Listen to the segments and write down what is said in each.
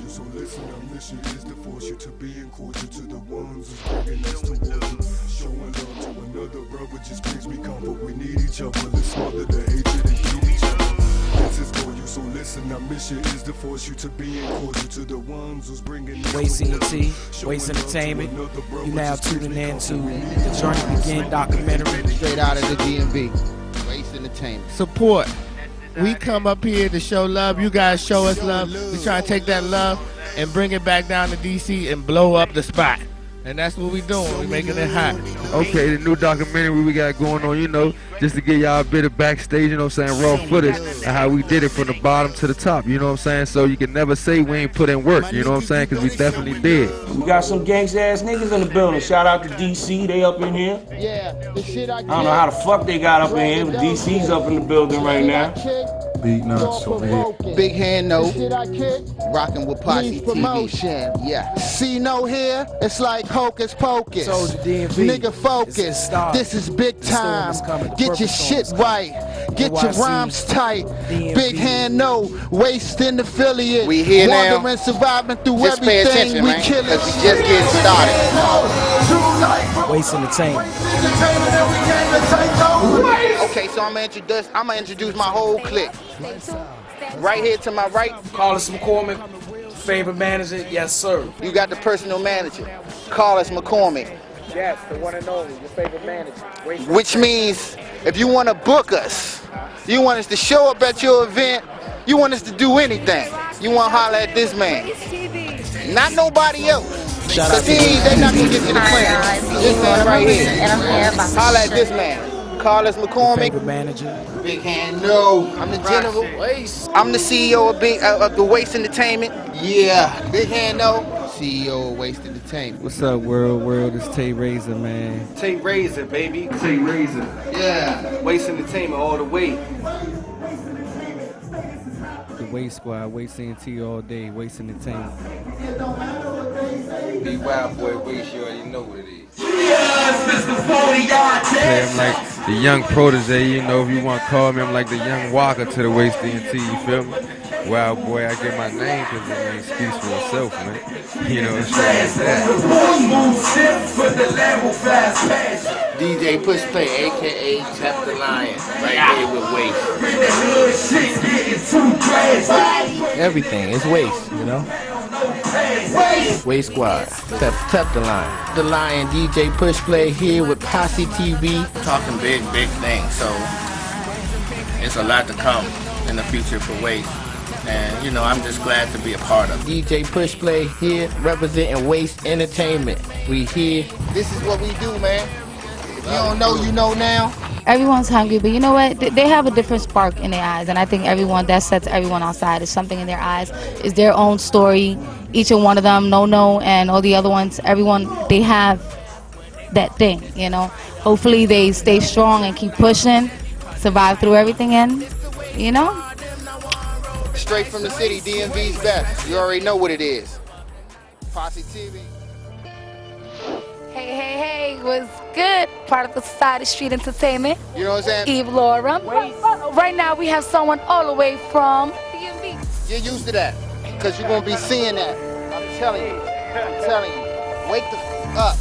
you, so listen. Our mission is to force you to be cordial to the ones who's bringing us towards you. Showing love to another brother just brings me comfort. We need each other. Let's smother the hatred and keep each other. This is for you, so listen. Our mission is to force you to be cordial to the ones who's bringing us W.A.S.T, W.A.S.T Entertainment. You now tuning in to the Journey Begin documentary. Straight out of the DMV. W.A.S.T Entertainment. Support. We come up here to show love. You guys show us love. We try to take that love and bring it back down to DC and blow up the spot. And that's what we doing. We making it hot. Okay, the new documentary we got going on, you know, just to give y'all a bit of backstage, you know what I'm saying, raw footage and how we did it from the bottom to the top, you know what I'm saying? So you can never say we ain't put in work, you know what I'm saying, because we definitely did. We got some gangsta ass niggas in the building. Shout out to DC, they up in here. Yeah, the shit I don't know how the fuck they got up in here, but DC's up in the building right now. BIGHAND-NO, rocking with Posse TV. Yeah. See no here, it's like hocus pocus. Nigga focus, this is big time. Get your shit right, get your rhymes tight. BIGHAND-NO, W.A.S.T in affiliate. We here now. Wandering, surviving through just everything. Pay attention, we man, kill it. because we just getting started. W.A.S.T Entertainment. Okay, so I'm gonna introduce my whole clique. Right here to my right, Carlos McCormick, favorite manager, yes sir. you got the personal manager, Carlos McCormick. Yes, the one and only, your favorite manager. Which means if you want to book us, you want us to show up at your event, you want us to do anything, you want to holler at this man. Not nobody else. Because they're not going to get to the credit. This man right here. Holler at this man. Carlos McCormick. Favorite manager. BIGHAND-NO. I'm the general. I'm the CEO of the W.A.S.T Entertainment. Yeah. BIGHAND-NO. CEO of W.A.S.T Entertainment. What's up, world? It's Tay Razor, man. Tay Razor, baby. Tay Razor. Yeah. W.A.S.T Entertainment all the way. The W.A.S.T Squad, W.A.S.T NT all day, W.A.S.T Entertainment. Big Wildboi B, you already know what it is. Yeah, I'm like the young protege, you know, if you want to call me, I'm like the young Walker to the W.A.S.T NT, you feel me? Wildboi, I get my name because it ain't speaks for itself, man. You know, it's like that. DJ Push Play, a.k.a. Tep the Lion, right here with W.A.S.T. Everything, it's W.A.S.T, you know? W.A.S.T Squad, Tep the Lion. The Lion, DJ Push Play here with Posse TV. Talking big things, so it's a lot to come in the future for W.A.S.T. And, you know, I'm just glad to be a part of it. DJ Push Play here, representing W.A.S.T Entertainment. We here. This is what we do, man. If you don't know, you know now. Everyone's hungry, but you know what? They have a different spark in their eyes, and I think that sets everyone outside. Is something in their eyes. Is their own story. Each and one of them, No, and all the other ones, everyone, they have that thing, you know. Hopefully they stay strong and keep pushing, survive through everything, and, you know. Straight from the city, DMV's best. You already know what it is. Posse TV. Hey, what's good? Part of the Sagitarrius Entertainment. You know what I'm saying? Eve Laura. Right now we have someone all the way from DMV. You're used to that, because you're going to be seeing that. I'm telling you. Wake the f up.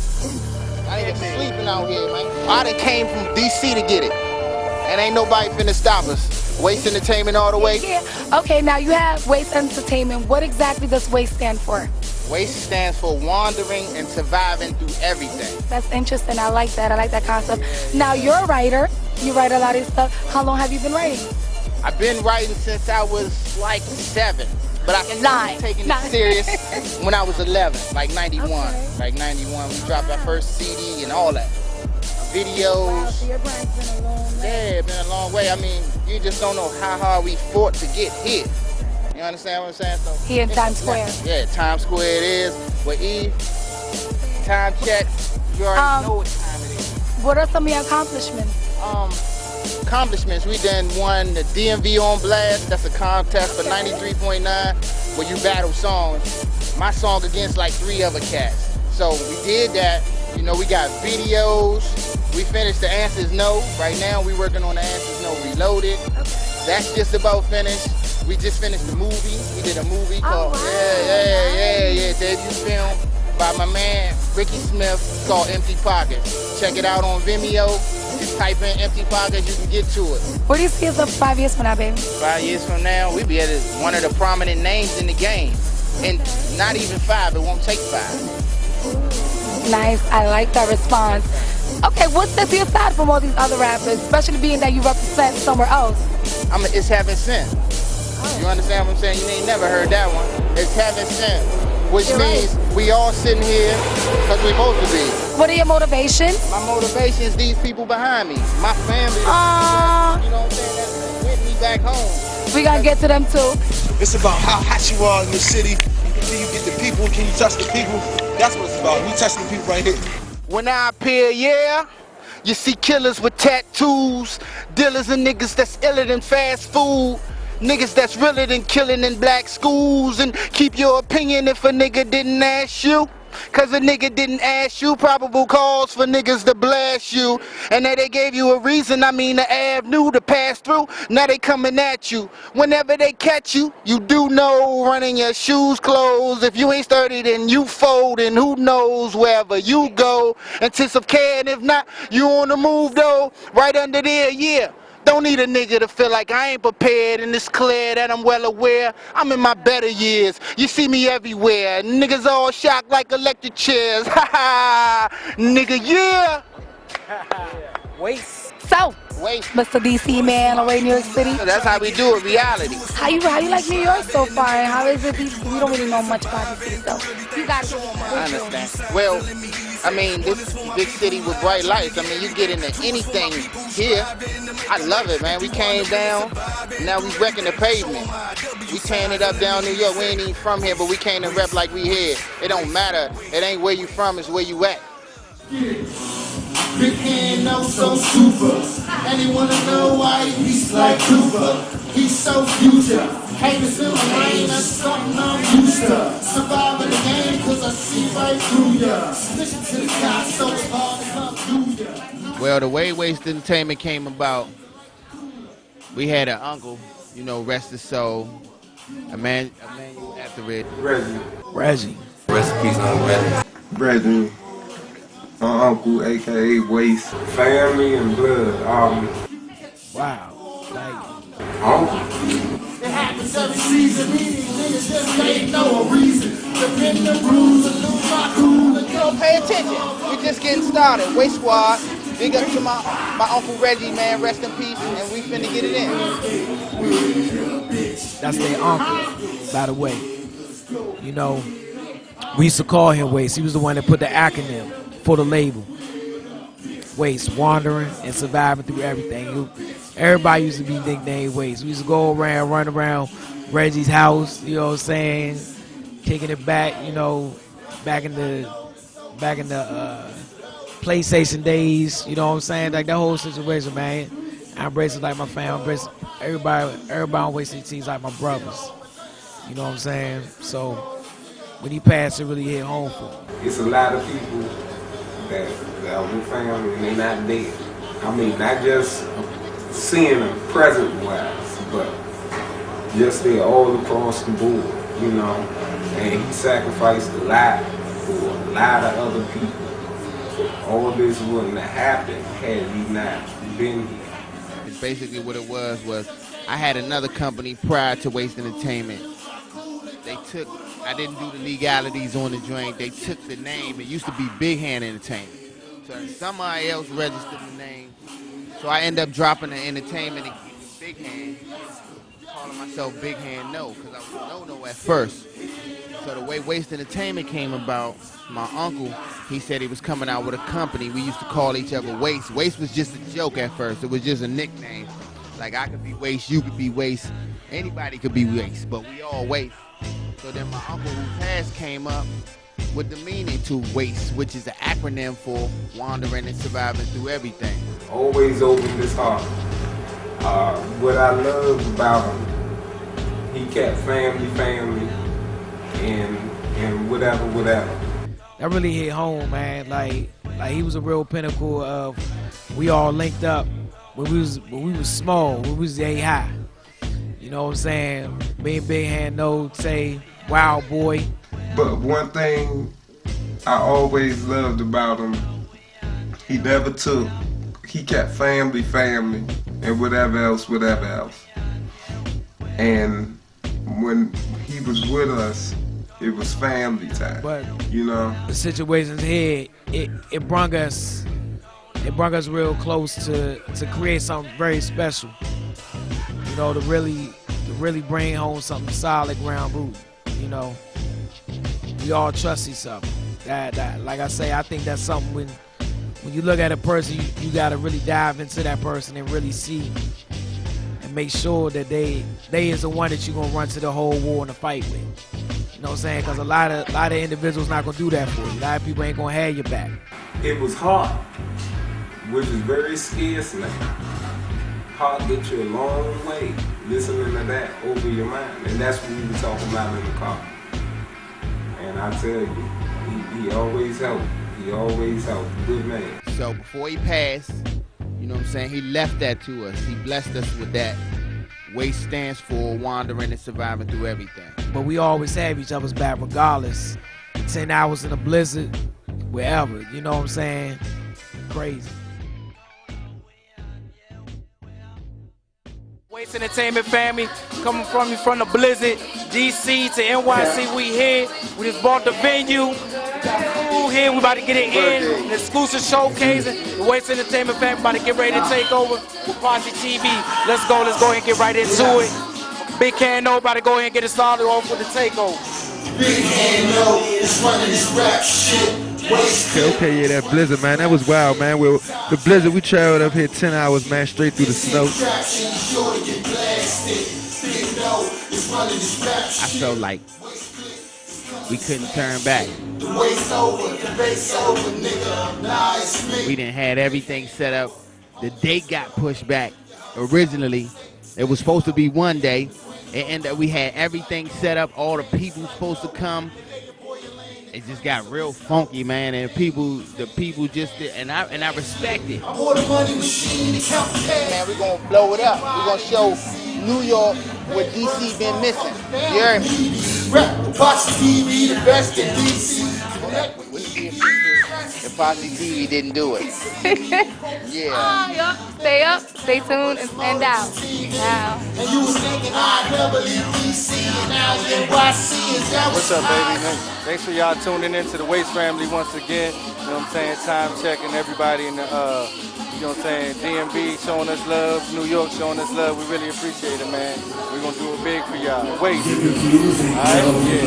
I ain't even sleeping out here, man. I done came from DC to get it. And ain't nobody finna stop us. W.A.S.T Entertainment all the way. Yeah. Okay, now you have W.A.S.T Entertainment. What exactly does W.A.S.T stand for? W.A.S.T stands for wandering and surviving through everything. That's interesting. I like that. I like that concept. Now, you're a writer. You write a lot of stuff. How long have you been writing? I've been writing since I was like 7. But I started taking it serious when I was 11, like 91. Okay. Like 91, we dropped our first CD and all that. Videos. Wow, so your brand's been a long way. Yeah, it's been a long way. I mean, you just don't know how hard we fought to get here. You understand what I'm saying? So here in Times Square. Yeah, Times Square it is. With Eve, time check, you already know what time it is. What are some of your accomplishments? Accomplishments, we done won the DMV on Blast. That's a contest for 93.9 where you battle songs. My song against like 3 other cats. So we did that. You know, we got videos, We finished The Answer's No. Right now we working on The Answer's No Reloaded. That's just about finished. We just finished the movie. We did a movie called debut film by my man Ricky Smith called Empty Pockets. Check it out on Vimeo. Just type in Empty Pockets, you can get to it. Where do you see yourself 5 years from now, baby? 5 years from now, we be at one of the prominent names in the game. And not even 5, it won't take 5. Nice, I like that response. Okay, what sets you aside from all these other rappers, especially being that you represent somewhere else? It's Heaven Sent. You understand what I'm saying? You ain't never heard that one. It's Heaven Sent, which means we all sitting here because we're supposed to be. What are your motivations? My motivation is these people behind me. My family. You know what I'm saying? That's with me back home. We gonna get to them too. It's about how hot you are in the city. Can you get the people? Can you touch the people? That's what it's about. We touch the people right here. When I appear, you see killers with tattoos, dealers and niggas that's iller than fast food, niggas that's realer than killing in black schools, and keep your opinion if a nigga didn't ask you. Cause a nigga didn't ask you, probable cause for niggas to blast you. And now they gave you a reason, the avenue to pass through. Now they coming at you. Whenever they catch you, you do know running your shoes closed. If you ain't sturdy, then you fold, and who knows wherever you go. Anticipate, and if not, you on the move though. Right under there, yeah. Don't need a nigga to feel like I ain't prepared, and it's clear that I'm well aware. I'm in my better years. You see me everywhere. Niggas all shocked like electric chairs. Ha ha, nigga, yeah. W.A.S.T.E. So, W.A.S.T.E. Mr. DC man away in New York City. That's how we do it, reality. How you like New York so far? And how is it? We don't really know much about the city, so you gotta get more. I understand. Well, this big city with bright lights. You get into anything here. I love it, man. We came down, now we wrecking the pavement. We tearing it up down New York. We ain't even from here, but we came to rep like we here. It don't matter. It ain't where you from, it's where you at. Big hand, no, so super. And he wanna know why he's like Luva. He's so future. Haters in the rain, that's something I'm used to. Surviving the game, cause I see right through ya. Listen to the sky, so it's hard to come through ya. Well, the way W.A.S.T.E Entertainment came about, we had an uncle, rest his soul, a man after it. Reggie. Rest in peace, Uncle Reggie. Brethren, my uncle, aka W.A.S.T.E. Family and blood, Wow. uncle. It happens every season, meaning niggas just ain't no reason. Defend the rules and lose my cool. Pay attention. We just getting started. W.A.S.T.E Squad. Big up to my Uncle Reggie, man. Rest in peace. And we finna get it in. That's their uncle, by the way. We used to call him W.A.S.T.E. He was the one that put the acronym for the label. W.A.S.T.E, wandering and surviving through everything. Everybody used to be nicknamed W.A.S.T.E. We used to go around, run around Reggie's house, kicking it back, back in the PlayStation days, like that whole situation, man. I embrace it like my family, everybody on W.A.S.T.E seems like my brothers. You know what I'm saying? So when he passed, it really hit home for me. It's a lot of people that are with family and they not dead. Not just seeing them present-wise, but just they're all across the board, And he sacrificed a lot for a lot of other people. All this wouldn't have happened had he not been here. Basically what it was I had another company prior to W.A.S.T.E Entertainment. I didn't do the legalities on the joint. They took the name. It used to be Big Hand Entertainment. So somebody else registered the name. So I ended up dropping the entertainment and Big Hand, calling myself BIGHAND-NO, because I was no at first. So the way W.A.S.T.E Entertainment came about, my uncle, he said he was coming out with a company. We used to call each other W.A.S.T.E. W.A.S.T.E was just a joke at first. It was just a nickname. Like I could be W.A.S.T.E, you could be W.A.S.T.E, anybody could be W.A.S.T.E, but we all W.A.S.T.E. So then my uncle who passed came up with the meaning to W.A.S.T.E, which is an acronym for wandering and surviving through everything. Always open his heart. What I love about him, he kept family, and whatever. That really hit home, man. Like he was a real pinnacle of we all linked up when we was small, when we was high. You know what I'm saying? Me and BIGHAND-NO, say Wildboi. But one thing I always loved about him, he never took. He kept family, and whatever else. And when he was with us, it was family time. But you know, the situations here, it brought us real close to create something very special. You know, to really bring home something solid, ground root. You know, we all trust each other. That like I say, I think that's something when you look at a person, you gotta really dive into that person and really see and make sure that they is the one that you're gonna run to the whole war and the fight with. You know what I'm saying? Because a lot of individuals not gonna do that for you. A lot of people ain't gonna have your back. It was hard, which is very scarce now. Heart gets you a long way listening to that over your mind, and that's what we were talking about in the car. And I tell you, he always helped. He always helped. Good man. So before he passed, you know what I'm saying, he left that to us. He blessed us with that. W.A.S.T stands for wandering and surviving through everything. But we always have each other's back regardless. 10 hours in a blizzard, wherever. You know what I'm saying? Crazy. W.A.S.T Entertainment family, coming from the blizzard, DC to NYC, we here. We just bought the venue. Ooh, here we about to get it in. An exclusive showcasing. The W.A.S.T Entertainment family about to get ready to take over with Posse TV. Let's go ahead and get right into it. BIGHAND-NO about to go ahead and get it started off with the takeover. BIGHAND-NO is running this rap shit. Okay, yeah, that blizzard, man, that was wild, man. Well, the blizzard, we traveled up here 10 hours, man, straight through the snow. I felt like we couldn't turn back. We didn't had everything set up. The date got pushed back. Originally, it was supposed to be one day. It ended up we had everything set up. All the people supposed to come. It just got real funky, man, and the people just did, and I respect it. Man, we're gonna blow it up. We're gonna show New York what DC been missing. You heard me? Posse TV, the best in DC. If Posse TV didn't do it. Yeah. Stay up, stay tuned, and stand out. Wow. And you was thinking I'd never leave DC, and now NYC is down. What's up, baby? Thanks for y'all tuning in to the W.A.S.T family once again. You know what I'm saying? Time checking everybody in the, you know what I'm saying? DMV showing us love, New York showing us love. We really appreciate it, man. We're gonna do it big for y'all. W.A.S.T. Yeah.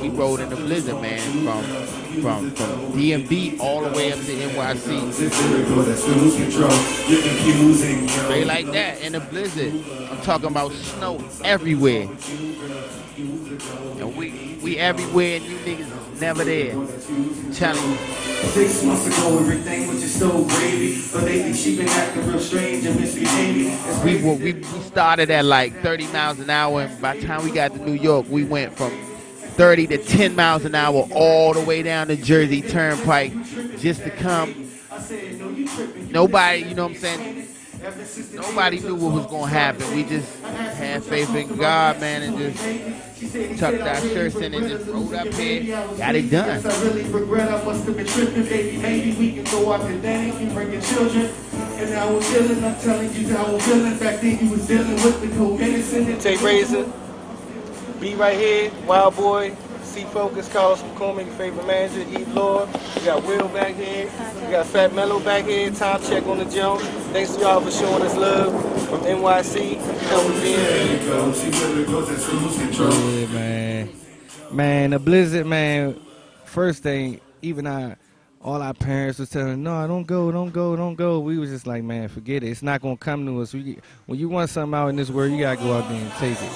We rode in the blizzard, man, from DMV all the way up to NYC. Straight like that in the blizzard. I'm talking about snow everywhere. And we everywhere and you niggas is never there. I'm telling you. 6 months ago everything was just so gravy, but lately she been acting real strange and misbehaving. We started at like 30 miles an hour, and by the time we got to New York, we went from 30 to 10 miles an hour all the way down the Jersey Turnpike just to come. Nobody, you know what I'm saying? Nobody knew what was going to happen. We just had faith in God, man, and just tucked our shirts in and just rolled up here, got it done. I really regret I must have been tripping, baby. Maybe we can go out today and bring your children. And I was feeling, I'm telling you, I was feeling back then you was dealing with the co-medicine. Take Razor, B right here, Wildboi, C-Focus, Carlos McCormick, your favorite manager, Eve Lord. We got Will back here. We got Fat Mellow back here. Time check on the jump. Thanks to y'all for showing us love from NYC. Yeah, man. Man, the blizzard, man. First thing, even all our parents was telling, no, don't go, don't go, don't go. We was just like, man, forget it. It's not gonna come to us. When you want something out in this world, you gotta go out there and take it.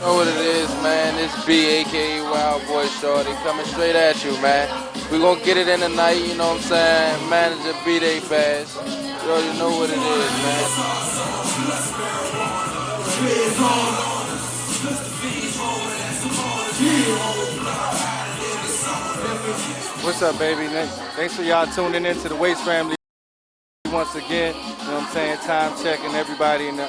You know what it is, man. It's B, a.k.a. Wildboi Shorty, coming straight at you, man. We gonna get it in tonight, you know what I'm saying? Manager B-Day Bass. You already know what it is, man. What's up, baby? Thanks for y'all tuning in to the W.A.S.T family once again. You know what I'm saying? Time checking everybody in the,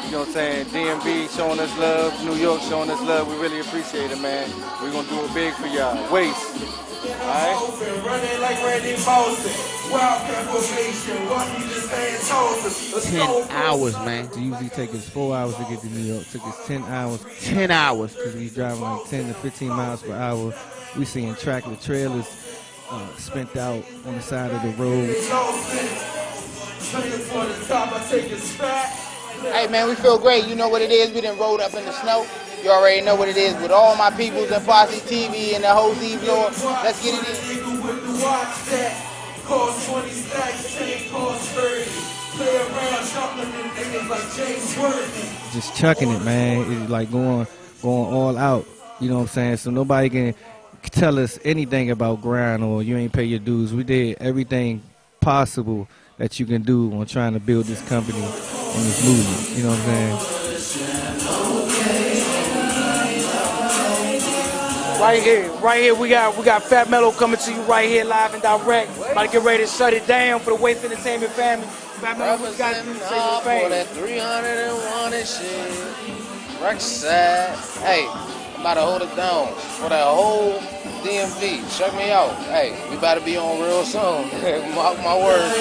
you know what I'm saying, DMV showing us love, New York showing us love. We really appreciate it, man. We're going to do it big for y'all. W.A.S.T. Alright? Running like Randy Moulton. 10 hours, man. It usually takes us 4 hours to get to New York. It took us 10 hours. 10 hours. Because we driving like 10 to 15 miles per hour. We seeing tractor trailers spent out on the side of the road. Hey, man, we feel great. You know what it is. We done rolled up in the snow. You already know what it is with all my peoples and Posse TV and the whole Eve Lord. Let's get it in. Just chucking it, man. It's like going all out. You know what I'm saying? So nobody can tell us anything about grind or you ain't pay your dues. We did everything possible that you can do on trying to build this company and this movement. You know what I'm saying? Right here, we got Fat Mellow coming to you right here, live and direct. About to get ready to shut it down for the W.A.S.T Entertainment family. Fat Mellow, what you got to do to say your fame? That 301 and shit. Rexside. Hey, I'm about to hold it down for that whole DMV. Check me out. Hey, we about to be on real soon. Mark my words,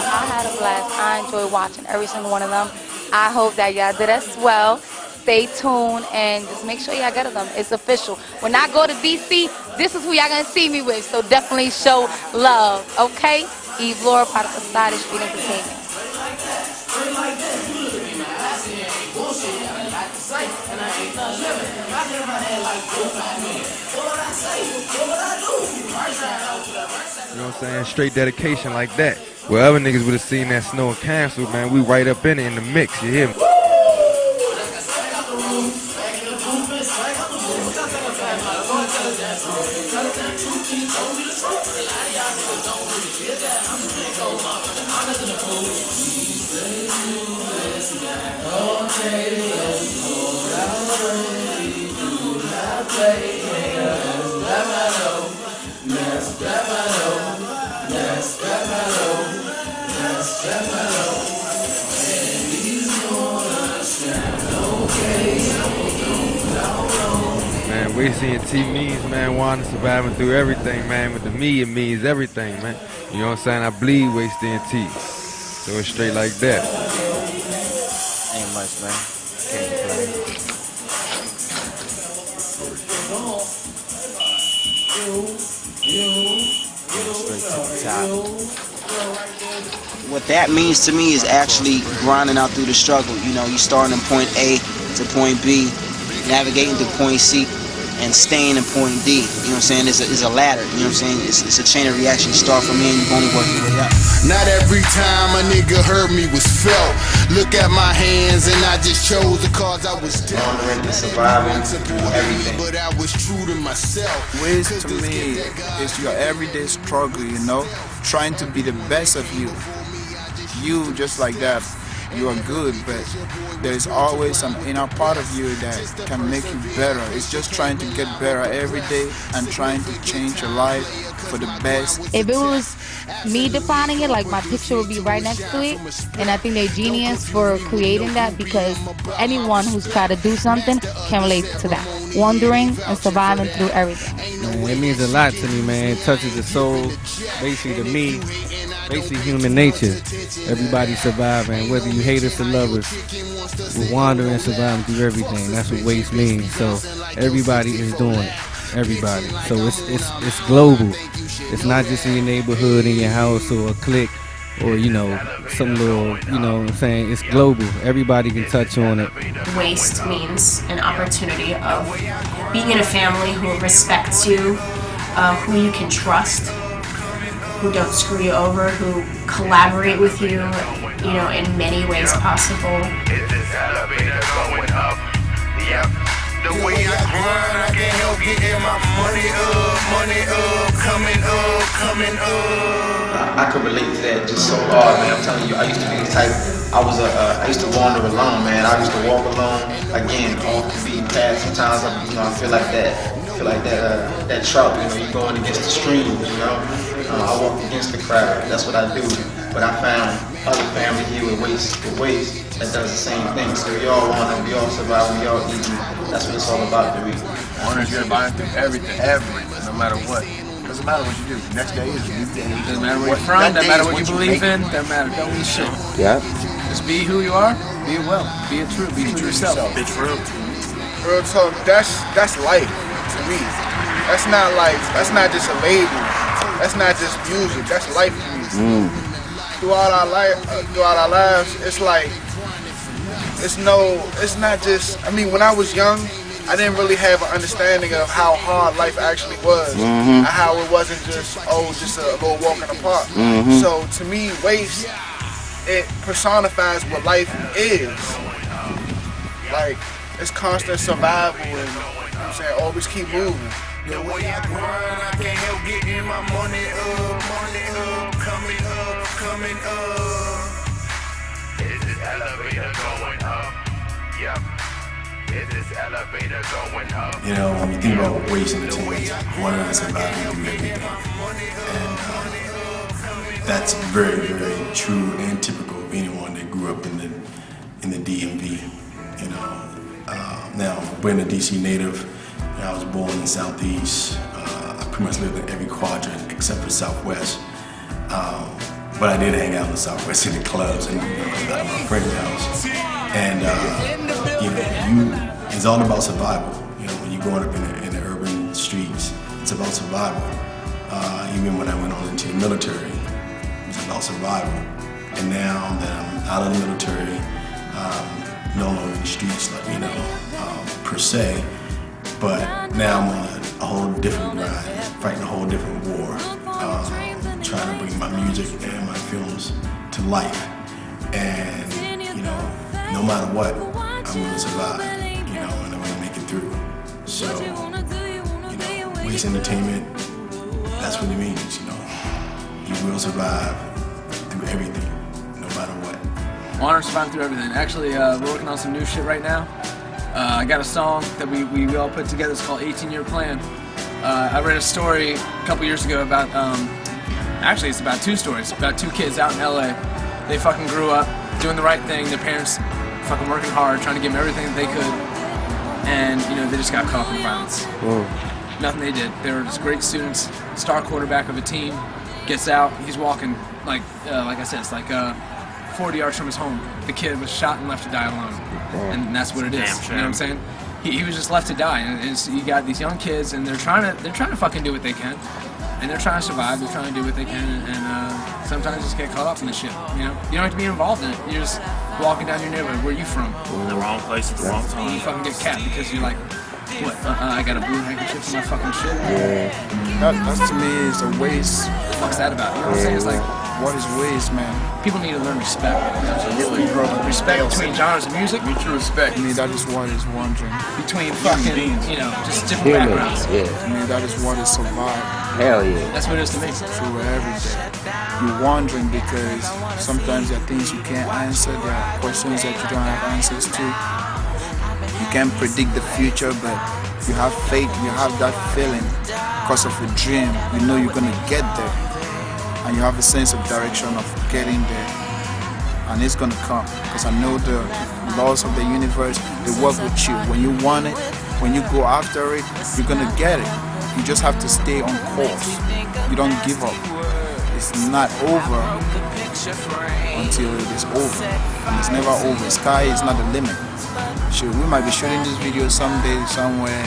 I had a blast. I enjoyed watching every single one of them. I hope that y'all did as well. Stay tuned and just make sure y'all get to them. It's official. When I go to DC, this is who y'all gonna see me with. So definitely show love, okay? Eve Laura, part of Sagitarrius Entertainment. You know what I'm saying? Straight dedication like that. Where other niggas would have seen that snow and canceled, man, we right up in it in the mix, you hear me? Man, W.A.S.T ENT means, man, wanting surviving through everything, man. With the me, it means everything, man. You know what I'm saying? I bleed W.A.S.T ENT. So it's straight like that. Ain't much, man. Can't play. Straight to the top. What that means to me is actually grinding out through the struggle. You know, you starting in point A to point B, navigating to point C, and staying in point D. You know what I'm saying? It's a ladder. You know what I'm saying? It's a chain of reaction. You start from in, you only work your way up. Not every time a nigga heard me was felt. Look at my hands and I just chose the cards I was dealt. Surviving everything. But I was true to myself. W.A.S.T to me is your everyday struggle, you know, trying to be the best of you. You just like that, you are good, but there is always some inner part of you that can make you better. It's just trying to get better every day and trying to change your life for the best. If it was me defining it, like my picture would be right next to it, and I think they're genius for creating that because anyone who's tried to do something can relate to that. Wondering and surviving through everything. Man, it means a lot to me, man. It touches the soul, basically to me, basically human nature. Everybody surviving, whether you hate us or love us, we're wandering and surviving through everything. That's what W.A.S.T means. So everybody is doing it. Everybody. So it's global. It's not just in your neighborhood, in your house, or a clique, or you know, some little, you know what I'm saying? It's global. Everybody can touch on it. W.A.S.T means an opportunity of being in a family who respects you, who you can trust, who don't screw you over, who collaborate with you, you know, in many ways possible. It's this elevator going up. Yep. The way I grind, I can't help getting my money up, coming up. I could relate to that just so hard, man. I'm telling you, I used to be the type. I used to wander alone, man. I used to walk alone. Again, off the beaten path. Sometimes, I feel like that trout. You going against the stream. I walk against the crowd. That's what I do. But I found other family here with W.A.S.T.E that does the same thing. So we all want it. We all survive. We all eat. That's what it's all about to me. Honor is buying through everything, no matter what. Doesn't matter what you do. Next day is a new day. Doesn't matter where you're from, doesn't matter what you believe in, doesn't matter, don't mean shit. Yeah. Just be who you are, be it well, be it true, be true to yourself. Bitch, real. Real talk, that's life to me. That's not just a label. That's not just music, that's life to me. Throughout our lives, it's like, it's not just, when I was young, I didn't really have an understanding of how hard life actually was, and how it wasn't just a little walk in the park. So to me, W.A.S.T.E, it personifies what life is. Like, it's constant survival and, always keep moving. The way I grind, I can't help getting my money up, coming up. Is this elevator going up? Yep. Is this elevator going up? When you think about W.A.S.T.E Entertainment, one of us about to do everything. And that's very, very true and typical of anyone that grew up in the DMV. Now, being a DC native, I was born in the Southeast. I pretty much lived in every quadrant except for Southwest. But I did hang out in the Southwest in the clubs and at my friend's house. And it's all about survival. When you're growing up in the urban streets, it's about survival. Even when I went on into the military, it's about survival. And now that I'm out of the military, no longer in the streets, per se. But now I'm on a whole different grind, fighting a whole different war, trying to bring my music and my films to life. And, no matter what, I'm going to survive, and I'm going to make it through. So, W.A.S.T.E Entertainment, that's what it means, You will survive through everything, no matter what. Honor surviving through everything. Actually, we're working on some new shit right now. I got a song that we all put together. It's called 18-Year Plan. I read a story a couple years ago about, actually it's about two stories, about two kids out in LA. They fucking grew up doing the right thing. Their parents fucking working hard, trying to give them everything that they could. And, they just got caught up in violence. Nothing they did. They were just great students, star quarterback of a team, gets out, he's walking, like I said, it's like 40 yards from his home. The kid was shot and left to die alone. And that's what it is. You know what I'm saying? He was just left to die, and so you got these young kids, and they're trying to fucking do what they can, and they're trying to survive. They're trying to do what they can, and sometimes just get caught up in this shit. You don't have to be involved in it. You're just walking down your neighborhood. Where are you from? In the wrong place at the wrong time. You fucking get capped because you're like, what? I got a blue handkerchief for my fucking shit. That to me is a waste. What's that about? You know what I'm saying? It's like, what is waste, man? People need to learn respect. Respect between genres of music. Mutual respect. To me, that is what is wandering. Between fucking, just different backgrounds. To me, that is what is survival. Hell yeah. That's what it is to me. Through everything. You're wandering because sometimes there are things you can't answer. There are questions that you don't have answers to. You can't predict the future, but you have faith. You have that feeling because of a dream. You know you're gonna get there. And you have a sense of direction of getting there, and it's gonna come, because I know the laws of the universe, they work with you. When you want it, when you go after it, you're gonna get it. You just have to stay on course. You don't give up. It's not over until it is over, and it's never over. Sky is not the limit. Sure, we might be shooting this video someday, somewhere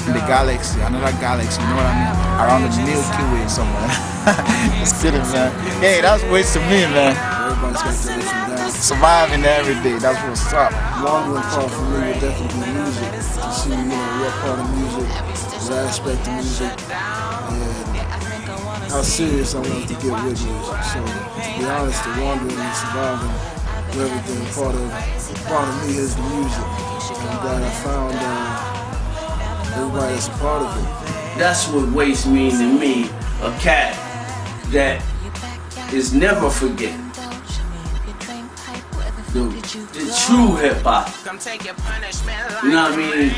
in the galaxy, another galaxy, you know what I mean? Around the Milky Way somewhere. Just kidding, man. Hey, that's W.A.S.T to me, man. Everybody's got to listen down. Surviving every day, that's what's up. Wandering part for me would definitely be music. To see, what part of music, what aspect of music, and how serious I wanted to get with music. So, to be honest, the wandering and surviving and everything, part of me is the music. And I'm glad I found everybody that's a part of it. That's what Waste means to me, a cat that is never forgetting. The true hip-hop. You know what I mean?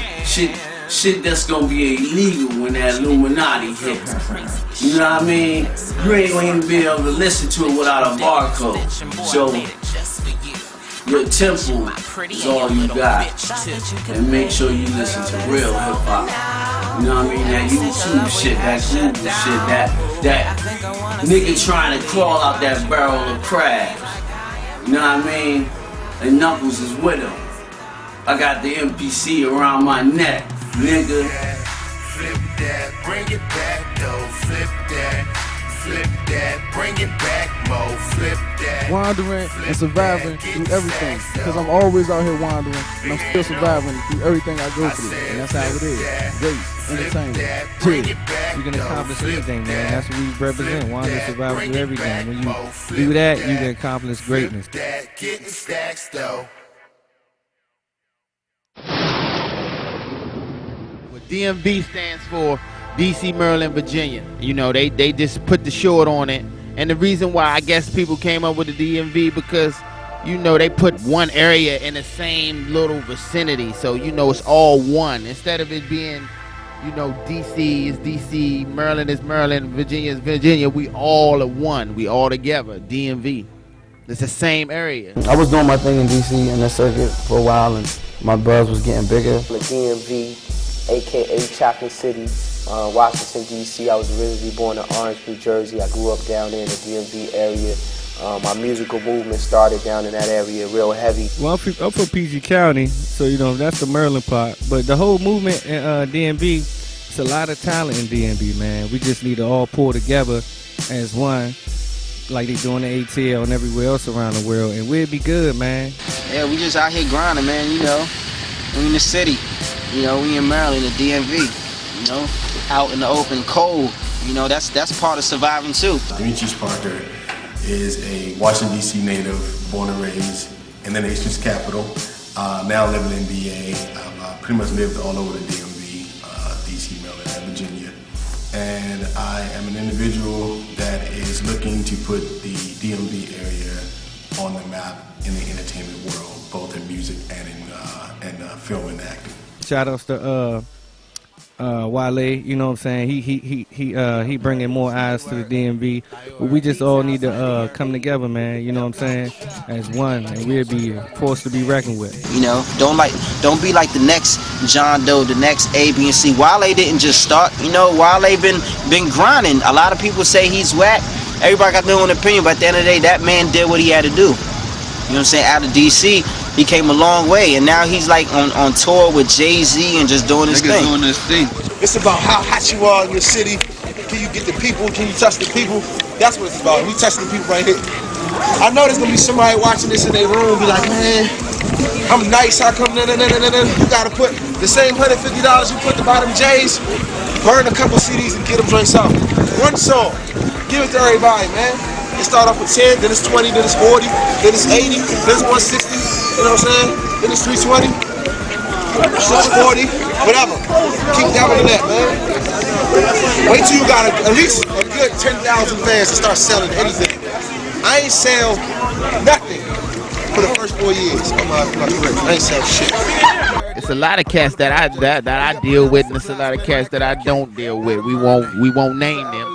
Shit that's gonna be illegal when that Illuminati hit. You know what I mean? You ain't gonna even be able to listen to it without a barcode. So your temple is all you got. And make sure you listen to real hip-hop. You know what I mean? That YouTube shit, that Google shit, that nigga trying to crawl out that barrel of crabs. You know what I mean? And Knuckles is with him. I got the MPC around my neck, nigga. Flip that, bring it back, though. Flip that, bring it back, mo. Flip that. Wandering and surviving through everything. Because I'm always out here wandering and I'm still surviving through everything I go through. And that's how it is. W.A.S.T.E Entertainment. Yeah. You can accomplish anything, man. That's what we represent. Wandering, surviving through everything. When you do that, you can accomplish greatness. Getting stacks, though. DMV stands for DC, Maryland, Virginia. You know, they just put the short on it. And the reason why I guess people came up with the DMV because, you know, they put one area in the same little vicinity. So, you know, it's all one. Instead of it being, you know, DC is DC, Maryland is Maryland, Virginia is Virginia, we all are one. We all together, DMV. It's the same area. I was doing my thing in DC in the circuit for a while and my buzz was getting bigger. The DMV, aka Chocolate City, Washington, D.C. I was originally born in Orange, New Jersey. I grew up down there in the DMV area. My musical movement started down in that area real heavy. Well, I'm from PG County, so, you know, that's the Maryland part. But the whole movement in DMV, it's a lot of talent in DMV, man. We just need to all pull together as one, like they doing in ATL and everywhere else around the world, and we'd be good, man. Yeah, we just out here grinding, man, you know. We in the city. You know, we in Maryland, the DMV, you know, out in the open, cold. You know, that's part of surviving too. Demetrius Parker is a Washington, D.C. native, born and raised in the nation's capital. Now living in VA. I've pretty much lived all over the DMV, D.C., Maryland, and Virginia. And I am an individual that is looking to put the DMV area on the map in the entertainment world, both in music and in film and acting. Shout outs to Wale, you know what I'm saying? He bringing more eyes to the DMV. But we just all need to come together, man. You know what I'm saying? As one, and we'll be forced to be reckoned with. You know, don't be like the next John Doe, the next A, B, and C. Wale didn't just start. You know, Wale been grinding. A lot of people say he's whack. Everybody got their own opinion, but at the end of the day, that man did what he had to do. You know what I'm saying? Out of DC, he came a long way, and now he's like on tour with Jay-Z and just doing his thing. It's about how hot you are in your city. Can you get the people? Can you touch the people? That's what it's about. We touching the people right here. I know there's gonna be somebody watching this in their room, be like, man, I'm nice. How come? No. You gotta put the same $150 you put to buy them J's. Burn a couple CDs and get them drinks out. One song, give it to everybody, man. It start off with 10, then it's 20, then it's 40, then it's 80, then it's 160. You know what I'm saying? Then it's 320, 640, whatever. Keep doubling that, man. Wait till you got at least a good 10,000 fans to start selling anything. I ain't sell nothing for the first 4 years. I ain't sell shit. It's a lot of cats that I deal with, and it's a lot of cats that I don't deal with. We won't name them.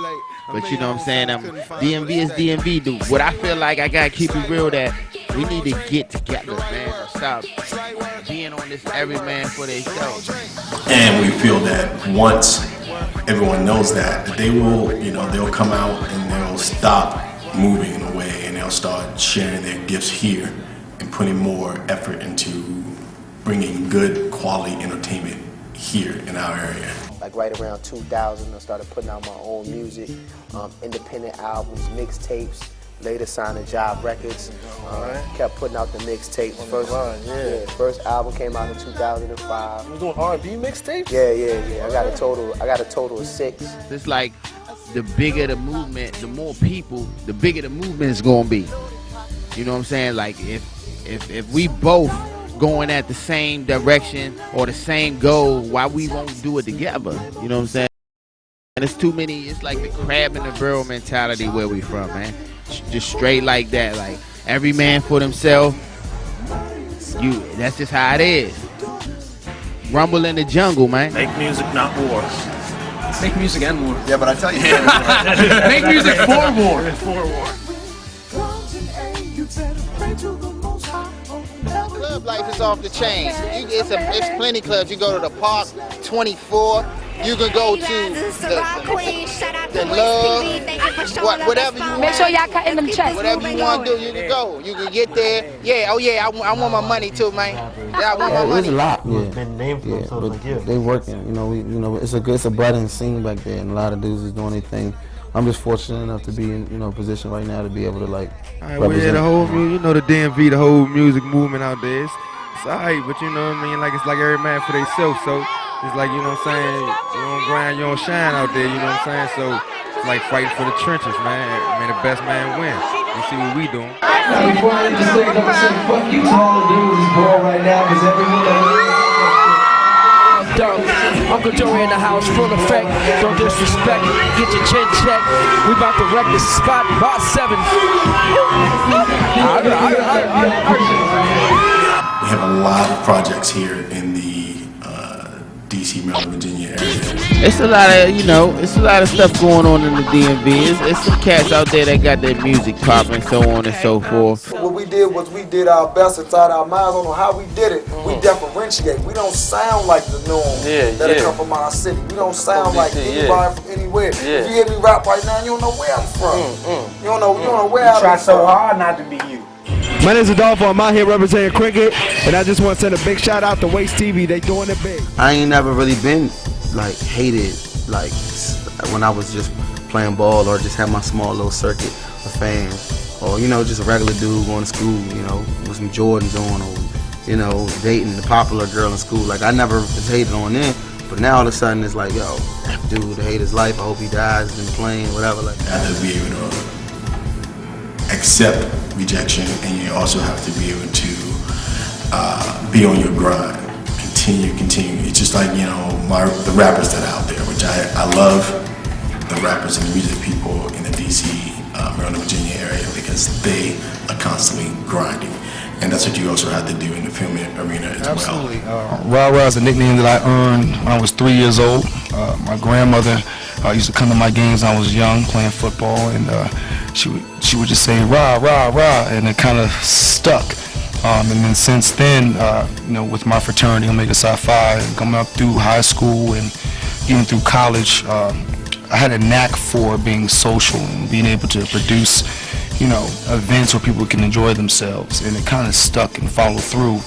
But you know what I'm saying? DMV is DMV, dude. What I feel like, I gotta keep it real, that we need to get together, man. Stop being on this every man for themselves. And we feel that once everyone knows that, they will, you know, they'll come out and they'll stop moving away and they'll start sharing their gifts here and putting more effort into bringing good quality entertainment here in our area. Like right around 2000, I started putting out my own music, independent albums, mixtapes. Later signed to Job Records. Kept putting out the mixtapes. First album came out in 2005. You doing R&B mixtapes? Yeah. I got a total of 6. It's like the bigger the movement, the more people, the bigger the movement is gonna be. You know what I'm saying? Like if we both going at the same direction or the same goal, why we won't do it together? You know what I'm saying? And it's too many. It's like the crab in the barrel mentality where we from, man. Just straight like that. Like every man for themselves. That's just how it is. Rumble in the jungle, man. Make music, not war. Make music and war. Yeah, but I tell you, Make music for war. For war. Club life is off the chain. It's plenty clubs. You go to the Park 24. You can go to the Love, whatever you want. Make sure y'all cutting them checks. Whatever you want to do, you can go. You can get there. Yeah, oh yeah, I want my money too, man. Yeah, I want my money. There's a lot. But they working. You know, it's a budding scene back there, and a lot of dudes is doing their thing. I'm just fortunate enough to be in a position right now to be able to like represent. The whole the DMV, the whole music movement out there. It's alright, but you know what I mean. Like it's like every man for themselves. So it's like you know what I'm saying. You don't grind, you don't shine out there. You know what I'm saying. So it's like fighting for the trenches, man. May the best man win. You see what we doing. Now before I just say fuck you to all the dudes is ball right now, because everyone. Uncle Joey in the house, full effect. Don't disrespect. Get your chin checked. We about to wreck this spot. Boss 7. We have a lot of projects here in the DC, Maryland, Virginia area. It's a lot of, it's a lot of stuff going on in the DMV. It's some cats out there that got their music popping, so on and so forth. What we did was we did our best inside our minds. I don't know how we did it. We differentiate. We don't sound like the norm that come from our city. We don't sound like anybody from anywhere. If you hear me rap right now, you don't know where I'm from. You don't know where I'm from. You try so hard not to be you. My name is Adolfo. I'm out here representing cricket, and I just want to send a big shout out to W.A.S.T.E TV. They doing it big. I ain't never really been like hated like when I was just playing ball or just had my small little circuit of fans, or just a regular dude going to school, with some Jordans on, or dating the popular girl in school. Like I never was hated on them, but now all of a sudden it's like, yo, that dude hate his life. I hope he dies in the plane, whatever. Like you have to be able to accept rejection, and you also have to be able to be on your grind. Continue. It's just like, the rappers that are out there, which I love the rappers and the music people in the DC, Maryland, Virginia area, because they are constantly grinding. And that's what you also have to do in the film arena as Absolutely. Well. Ra is a nickname that I earned when I was 3 years old. My grandmother used to come to my games when I was young, playing football, and she would just say Ra, Ra, Ra, and it kind of stuck. And then since then, with my fraternity, Omega Psi Phi, and coming up through high school and even through college, I had a knack for being social and being able to produce, events where people can enjoy themselves, and it kind of stuck and followed through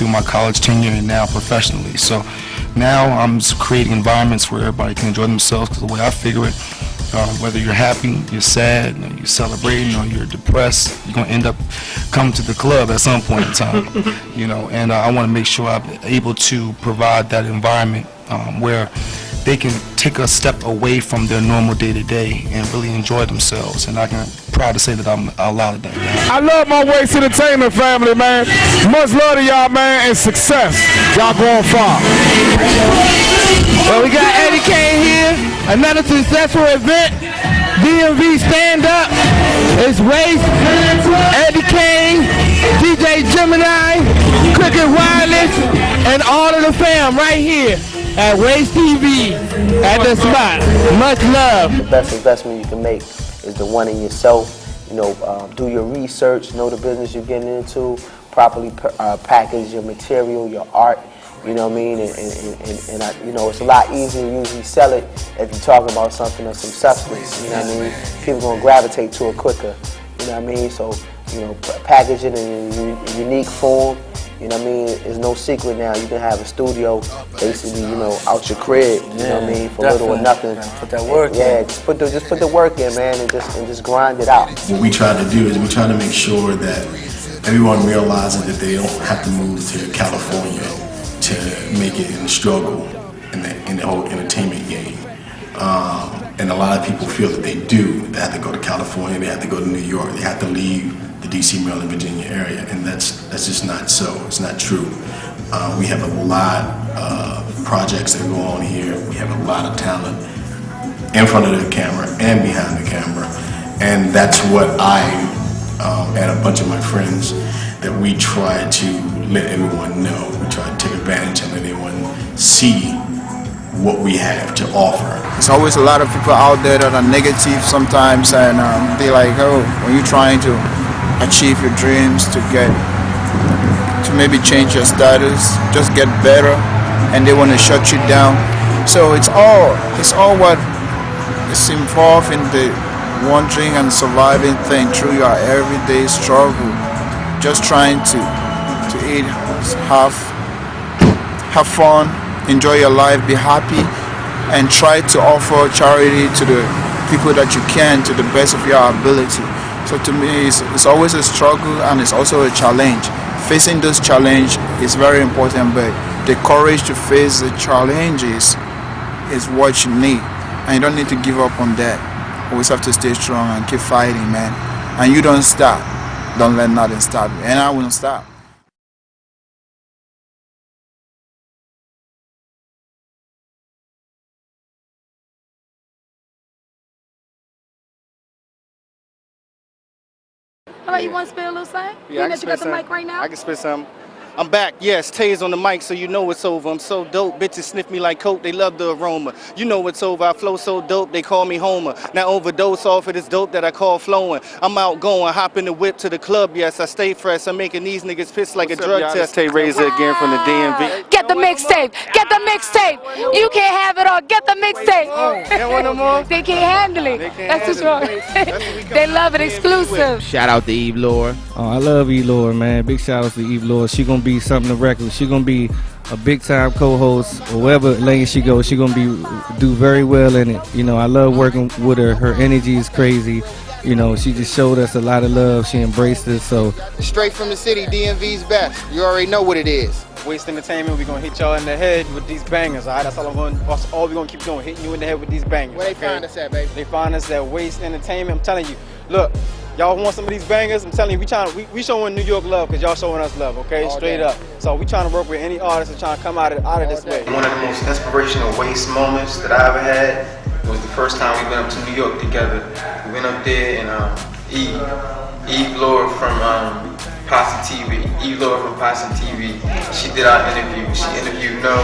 my college tenure and now professionally. So now I'm creating environments where everybody can enjoy themselves, because the way I figure it, whether you're happy, you're sad, you're celebrating, or you're depressed, you're gonna end up coming to the club at some point in time, and I want to make sure I'm able to provide that environment where they can take a step away from their normal day-to-day and really enjoy themselves, and I can proud to say that I'm allowed that. I love my W.A.S.T.E Entertainment family, man. Much love to y'all, man, and success. Y'all going far. Well, we got Eddie Kane here. Another successful event. DMV Stand Up. It's W.A.S.T.E, Eddie Kane, DJ Gemini, Cricket Wireless, and all of the fam right here at W.A.S.T.E TV at the spot. Much love. The best investment you can make is the one in yourself. Do your research, know the business you're getting into, properly package your material, your art. You know what I mean? And it's a lot easier to usually sell it if you're talking about something of some substance. You know what I mean? People gonna gravitate to it quicker. You know what I mean? So, package it in a unique form. You know what I mean? It's no secret now. You can have a studio basically, out your crib. You know what I mean? For little or nothing. Put that work in. Yeah, just put the work in, man, and just grind it out. What we try to do is we try to make sure that everyone realizes that they don't have to move to California to make it in the struggle in the whole entertainment game. And a lot of people feel that they do. They have to go to California, they have to go to New York, they have to leave the DC, Maryland, Virginia area, and that's just not so. It's not true. We have a lot of projects that go on here. We have a lot of talent in front of the camera and behind the camera, and that's what I and a bunch of my friends that we try to let everyone know. We try to take advantage and let everyone see what we have to offer. There's always a lot of people out there that are negative sometimes, and they're like, oh, when you're trying to achieve your dreams, to maybe change your status, just get better, and they want to shut you down. So it's all what is involved in the wandering and surviving thing through your everyday struggle. Just trying to eat, have fun, enjoy your life, be happy, and try to offer charity to the people that you can to the best of your ability. So to me, it's always a struggle, and it's also a challenge. Facing those challenges is very important, but the courage to face the challenges is what you need, and you don't need to give up on that. Always have to stay strong and keep fighting, man. And you don't stop. Don't let nothing stop you, and I won't stop. All right, you want to spit a little something? Yeah, I can you got spit the mic right now? I can spit some. I'm back, yes, Tay's on the mic, so you know it's over. I'm so dope, bitches sniff me like coke, they love the aroma. You know it's over, I flow so dope, they call me Homer. Now overdose off of this dope that I call flowing. I'm outgoing, hop in the whip to the club, yes, I stay fresh. I'm making these niggas piss like a drug test. Tay Razor again from the DMV. Get the mixtape, get the mixtape. You can't have it all, get the mixtape. They can't handle it, that's for sure. They love it, exclusive. Shout out to Eve Laura. Oh, I love Eve Laura, man. Big shout out to Eve Laura. She gonna be something to record. She gonna be a big time co-host, or wherever lane she goes. She gonna do very well in it. You know, I love working with her. Her energy is crazy. You know, she just showed us a lot of love. She embraced us. So Straight from the city, DMV's best. You already know what it is. W.A.S.T.E Entertainment, we're gonna hit y'all in the head with these bangers, alright? That's all we're gonna keep doing, hitting you in the head with these bangers. Where they find us at, baby? They find us at W.A.S.T.E Entertainment. I'm telling you, look, y'all want some of these bangers? I'm telling you, we showing New York love because y'all showing us love, okay? All Straight day. up. So we trying to work with any artist and trying to come out of this way. One of the most inspirational W.A.S.T.E moments that I ever had was the first time we went up to New York together. We went up there and Eve Laura from Posse TV. Eve Laura from Posse TV. She did our interview. She interviewed No,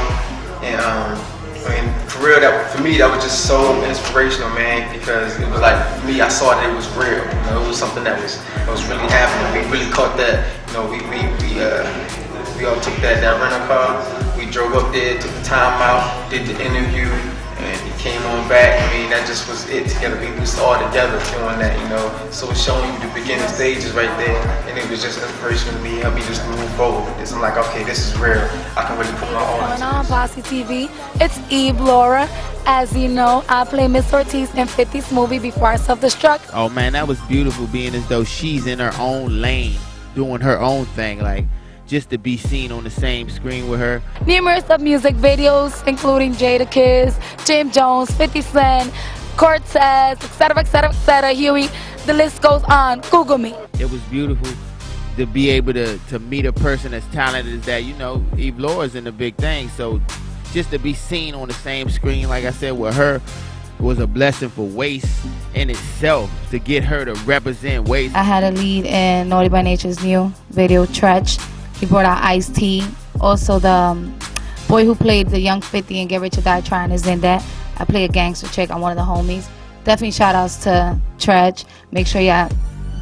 and I mean, for real, for me, that was just so inspirational, man. Because it was like, for me, I saw that it was real. You know, it was something that was really happening. We really caught that. You know, we all took that rental car. We drove up there, took the time out, did the interview, and it came on back. I mean, that just was it together. We was all together doing that, you know. So it's showing you the beginning stages right there, and it was just inspirational to me, helped me just move forward with this. I'm like, okay, this is real. I can really put my all into On Posse TV, it's Eve Laura. As you know, I play Miss Ortiz in 50's movie Before I Self-Destruct. Oh man, that was beautiful, being as though she's in her own lane, doing her own thing, like just to be seen on the same screen with her. Numerous of music videos, including Jada Kiss, Jim Jones, 50 Cent, Cortez, etc., etc., etc., Huey. The list goes on. Google me. It was beautiful to be able to meet a person as talented as that. You know, Eve Laura's in the big thing, so just to be seen on the same screen, like I said, with her, was a blessing for W.A.S.T.E in itself, to get her to represent W.A.S.T.E. I had a lead in Naughty by Nature's new video, Tretch. He brought out Ice-T. Also, the boy who played the young 50 in Get Rich or Die Trying is in that. I play a gangster chick. I'm one of the homies. Definitely shout outs to Tretch. Make sure y'all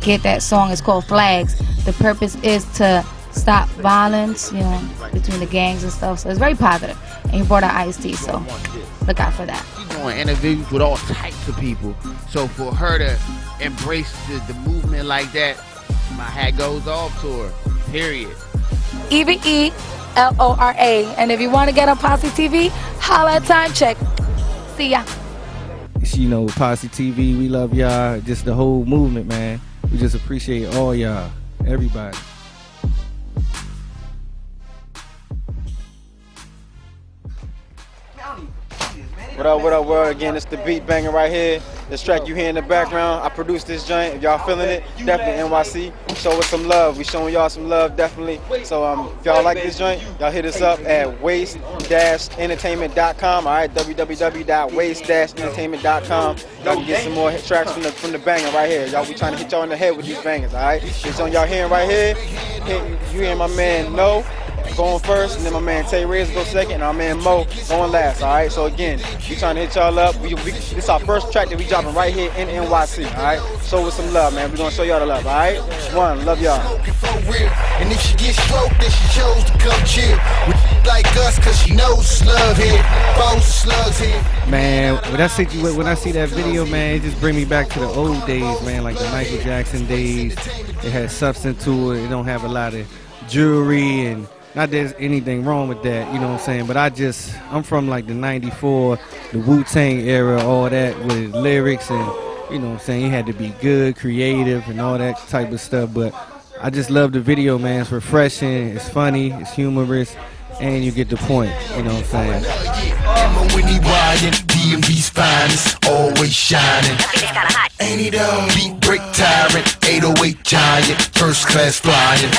get that song. It's called Flags. The purpose is to stop violence, you know, between the gangs and stuff. So it's very positive. And he brought out Ice-T, so look out for that. She's doing interviews with all types of people. So for her to embrace the movement like that, my hat goes off to her, period. EVE-LORA. And if you want to get on Posse TV, holla at Time Check. See ya. You know, Posse TV, we love y'all. Just the whole movement, man. We just appreciate all y'all, everybody. I don't even see this, man. What up, world? Again, it's the beat banger right here. This track you hear in the background, I produced this joint. If y'all feeling it, definitely NYC. Show us some love. We showing y'all some love, definitely. So if y'all like this joint, y'all hit us up at W.A.S.T.E Entertainment.com. All right, www.W.A.S.T.E Entertainment.com. Y'all can get some more tracks from the banger right here. Y'all, we trying to hit y'all in the head with these bangers. All right, this joint y'all hearing right here. You hearing my man No going first, and then my man Tay Reyes go second, and our man Mo going last. All right, so again, we trying to hit y'all up. This is our first track that we dropping right here in NYC. All right, show us some love, man. We gonna show y'all the love. All right, one, love y'all. And if she gets stroked, then she chose to come chill with like us, cause she knows slug here, both slugs here. Man, when I see that video, man, it just bring me back to the old days, man, like the Michael Jackson days. It had substance to it. It don't have a lot of jewelry, and not there's anything wrong with that, you know what I'm saying? But I'm from like the '94, the Wu-Tang era, all that with lyrics, and you know what I'm saying? It had to be good, creative, and all that type of stuff. But I just love the video, man. It's refreshing, it's funny, it's humorous, and you get the point, you know what I'm saying? DMV's finest, always shining. Ain't it all? Beat break tyrant, 808 giant, first class flying.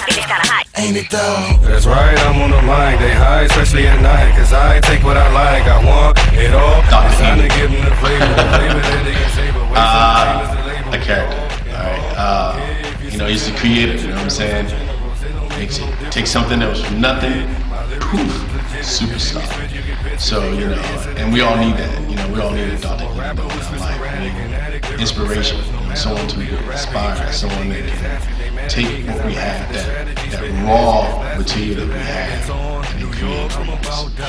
Ain't it though? That's right, I'm on the line. They high, especially at night, cause I take what I like. I want it all. It's time to give them the flavor that they can savor. A character, alright. You know, he's the creator, you know what I'm saying? Take something that was from nothing, poof, superstar. So, you know, and we all need that, you know, we all need a daughter in our life. Inspiration, someone to inspire, someone that can take what we have, that raw material that we have, and create from us. And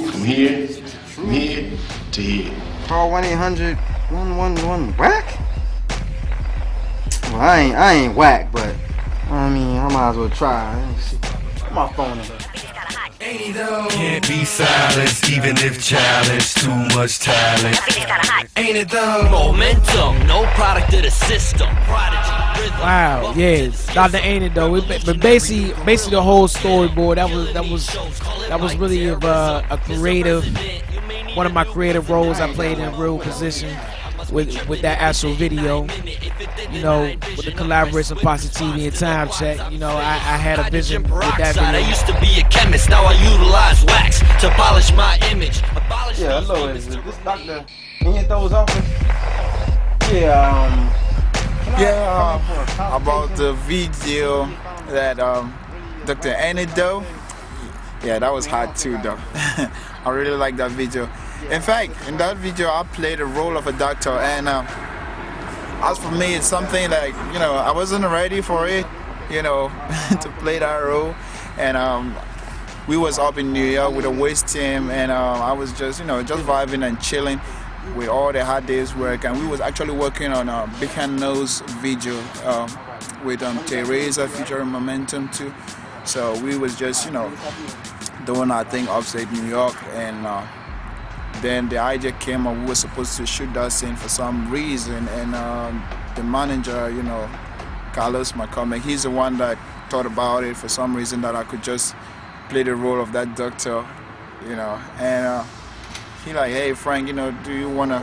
to me, it's from here to here. Call 1-800-111-WACK? Well, I ain't whack, but I mean, I might as well try. Let me see. My phone number. Can't be silenced, even if challenged. Too much talent. Ain't it though? Momentum, no product of the system. Wow, yeah, Dr. Ain't It though. But basically the whole storyboard that was really a creative, one of my creative roles I played in a real position with that actual video. You know, with the collaboration of Posse TV and Time Check, you know, I had a vision with that video. I used to be a chemist, now I utilize wax to polish my image. Yeah, hello, is this Dr. Ain't-It-Thou's office? Yeah, about the video that Dr. Ain't-It-Though. Yeah, that was hot too, though. I really like that video. In fact, in that video, I played the role of a doctor, and as for me, it's something like, you know, I wasn't ready for it, you know, to play that role. And we was up in New York with the W.A.S.T E team, and I was just, you know, just vibing and chilling with all the hard days work. And we was actually working on BIGHAND-NO's video with Teresa featuring Momentum too. So we was just, you know, doing our thing upstate New York, and then the idea came up. We were supposed to shoot that scene for some reason, and the manager, you know, Carlos McCormick, he's the one that thought about it for some reason, that I could just play the role of that doctor, you know. And he like, hey Frank, you know, do you want to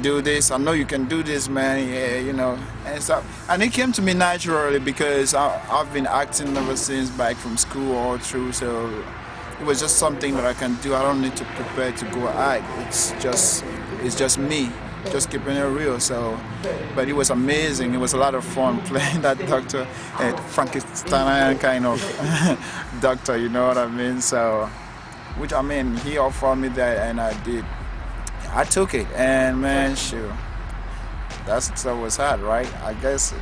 do this? I know you can do this, man. Yeah, you know. And so, and it came to me naturally because I've been acting ever since, back from school all through. So it was just something that I can do. I don't need to prepare to go act. It's just me, just keeping it real. So, but it was amazing. It was a lot of fun playing that doctor, Frankenstein kind of doctor. You know what I mean? So, which I mean, he offered me that, and I did. I took it, and man, sure, that was hard, right? I guess.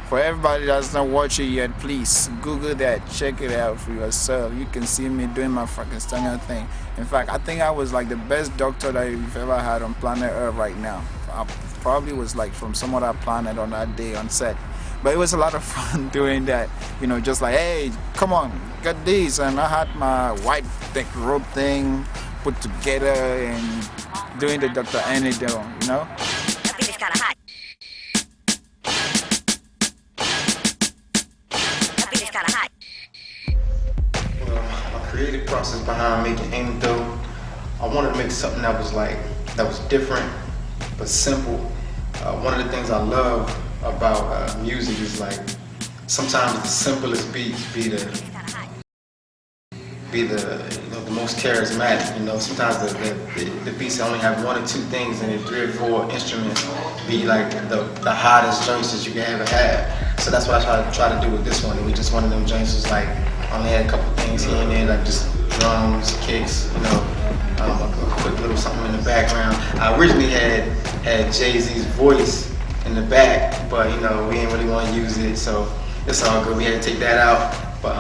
For everybody that's not watching yet, please Google that, check it out for yourself. You can see me doing my Frankenstein thing. In fact, I think I was like the best doctor that you've ever had on planet Earth right now. I probably was like from some other planet on that day on set. But it was a lot of fun doing that, you know, just like, hey, come on, get this. And I had my white thick robe thing put together and doing the Dr. Ain't-It-Though, you know? It's kind of hot. It's kind of hot. creative process behind making Ain't It Though. I wanted to make something that was different but simple. One of the things I love about music is like sometimes the simplest beats be the most charismatic. Sometimes the beats only have 1 or 2 things and then 3 or 4 instruments be like the hottest joints that you can ever have. So that's what I try to do with this one. It was just one of them joints was like only had a couple things here and there, like just drums, kicks, a quick little something in the background. I originally had Jay-Z's voice in the back, but we didn't really want to use it, so it's all good. We had to take that out, but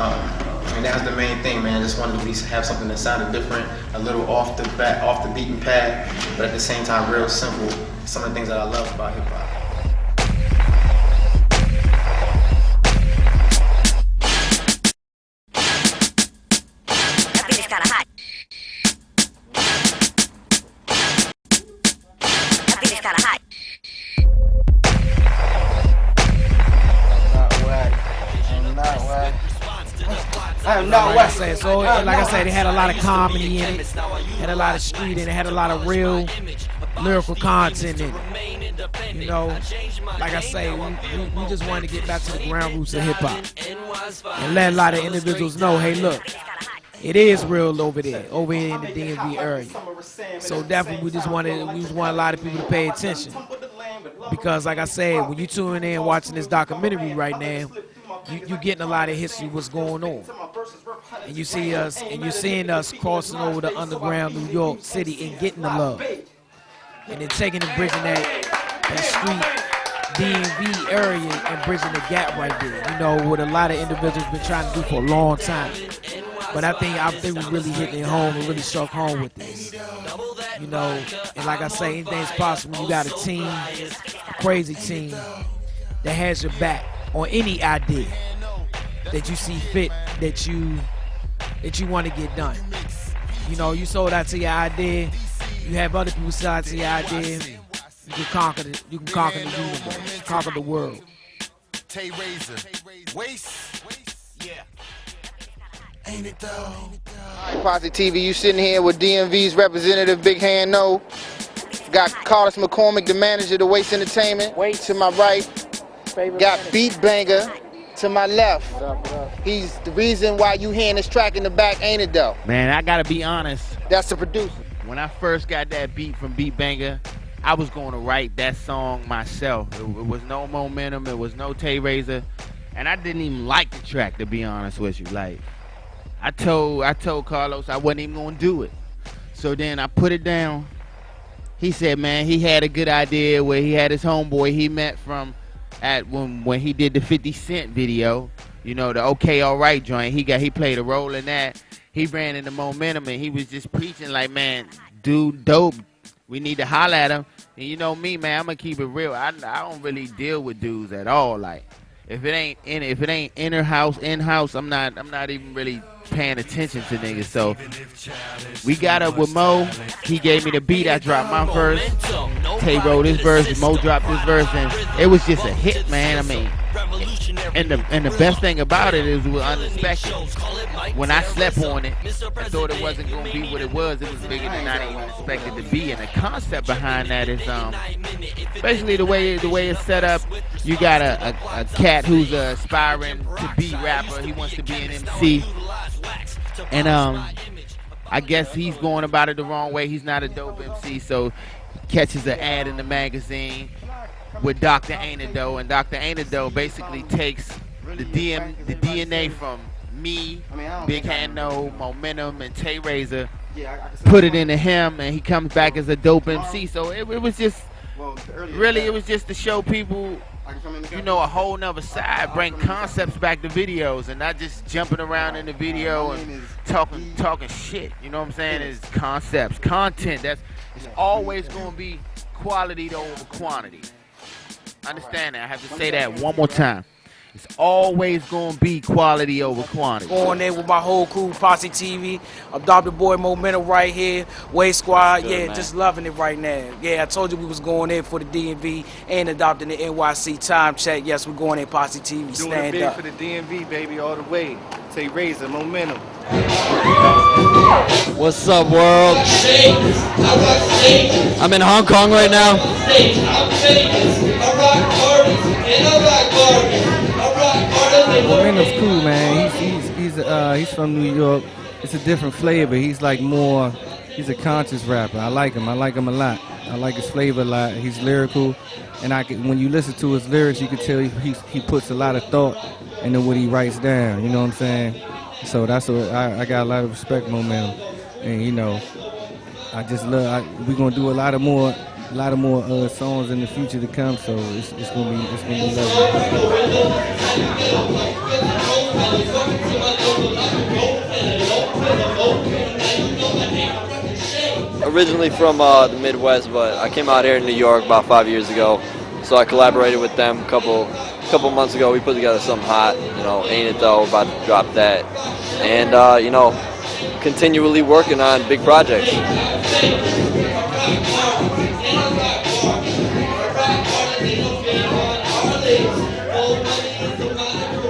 that was the main thing, man. I just wanted to have something that sounded different, a little off the beaten path, but at the same time real simple. Some of the things that I love about hip hop. That beat is kinda hot. That beat is kinda hot. I'm not West Side. So, like I said, it had a lot of comedy in it, had a lot of street in it, had a lot of real lyrical content in it. Like I say, we just wanted to get back to the ground roots of hip hop and let a lot of individuals know, hey, look, it is real over here in the DMV area. So definitely, we just want a lot of people to pay attention because, like I said, when you tune in watching this documentary right now, you're getting a lot of history of what's going on, and you see us, and you're seeing us crossing over the underground New York City and getting the love, and then taking and bridging that street DMV area and bridging the gap right there. What a lot of individuals been trying to do for a long time. But I think we really hitting it home and really struck home with this. And like I say, anything's possible. You got a team, a crazy team that has your back on any idea that you see fit, that you want to get done. You sold out to your idea. You have other people sell out to your idea. You can conquer the universe, conquer the world. Ain't it though? All right, Posse TV, you sitting here with DMV's representative, BIGHAND-NO. Got Carlos McCormick, the manager of the W.A.S.T.E Entertainment, to my right. Got Beat Banger to my left. What up? He's the reason why you hearing this track in the back, ain't it though? Man, I gotta be honest. That's the producer. When I first got that beat from Beat Banger, I was going to write that song myself. It was no momentum, it was no Tay Razor, and I didn't even like the track, to be honest with you. Like, I told Carlos I wasn't even gonna do it. So then I put it down. He said, man, he had a good idea where he had his homeboy he met from when he did the 50 Cent video, the Okay Alright joint. He played a role in that. He ran into momentum and he was just preaching like, man, dude, dope. We need to holler at him. And you know me, man, I'm gonna keep it real. I don't really deal with dudes at all. Like, if it ain't in-house, I'm not even really paying attention to niggas. So we got up with Mo. He gave me the beat. I dropped my verse. Tay wrote his verse. Mo dropped his verse, and it was just a hit, man. I mean, and the best thing about it is it was unexpected. When I slept on it, I thought it wasn't gonna be what it was. It was bigger than I even expected to be. And the concept behind that is basically the way it's set up. You got a cat who's aspiring to be rapper. He wants to be an MC. And I guess he's going about it the wrong way. He's not a dope MC, so he catches an ad in the magazine with Dr. Ain't It Though, and Dr. Ain't It Though basically takes the DNA from me, BIGHAND-NO, Momentum, and Tay Razor, put it into him, and he comes back as a dope MC. So it was just really, it was just to show people, a whole nother side, bring concepts back to videos and not just jumping around in the video and talking shit. You know what I'm saying? It's concepts, content. It's always going to be quality over quantity. Understand that? I have to say that one more time. It's always going to be quality over quantity. Going there with my whole crew, Posse TV. Adopted Boy Momentum right here. W.A.S.T Squad, Good, man. Just loving it right now. Yeah, I told you we was going in for the DMV and adopting the NYC time check. Yes, we're going in Posse TV. Doing Stand it big up. for the DMV, baby, all the way. Say razor, momentum. What's up, world? I'm in Hong Kong right now. Momentum's cool, man. He's from New York. It's a different flavor. He's like more. He's a conscious rapper. I like him. I like him a lot. I like his flavor a lot. He's lyrical, and when you listen to his lyrics, you can tell he puts a lot of thought into what he writes down. You know what I'm saying? So that's what I got a lot of respect, Momentum, and you know, I just love. We're gonna do a lot of more songs in the future to come. So it's gonna be Originally from the Midwest, but I came out here in New York about 5 years ago. So I collaborated with them a couple months ago. We put together something hot, you know, Ain't It Though, about to drop that. And, you know, continually working on big projects.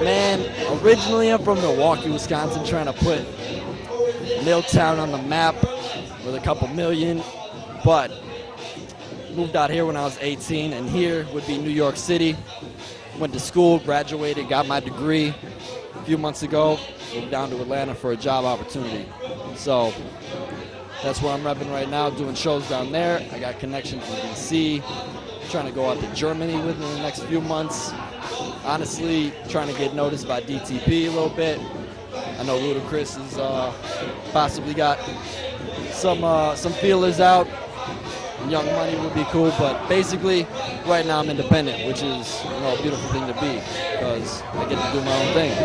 Man, originally I'm from Milwaukee, Wisconsin, trying to put Milltown on the map with a couple million, but moved out here when I was 18, and here would be New York City. Went to school, graduated, got my degree a few months ago, moved down to Atlanta for a job opportunity. So that's where I'm repping right now, doing shows down there. I got connections in DC, trying to go out to Germany within the next few months. Honestly, trying to get noticed by DTP a little bit. I know Ludacris has possibly got some feelers out. Young Money would be cool, but basically, right now I'm independent, which is, you know, a beautiful thing to be, because I get to do my own thing.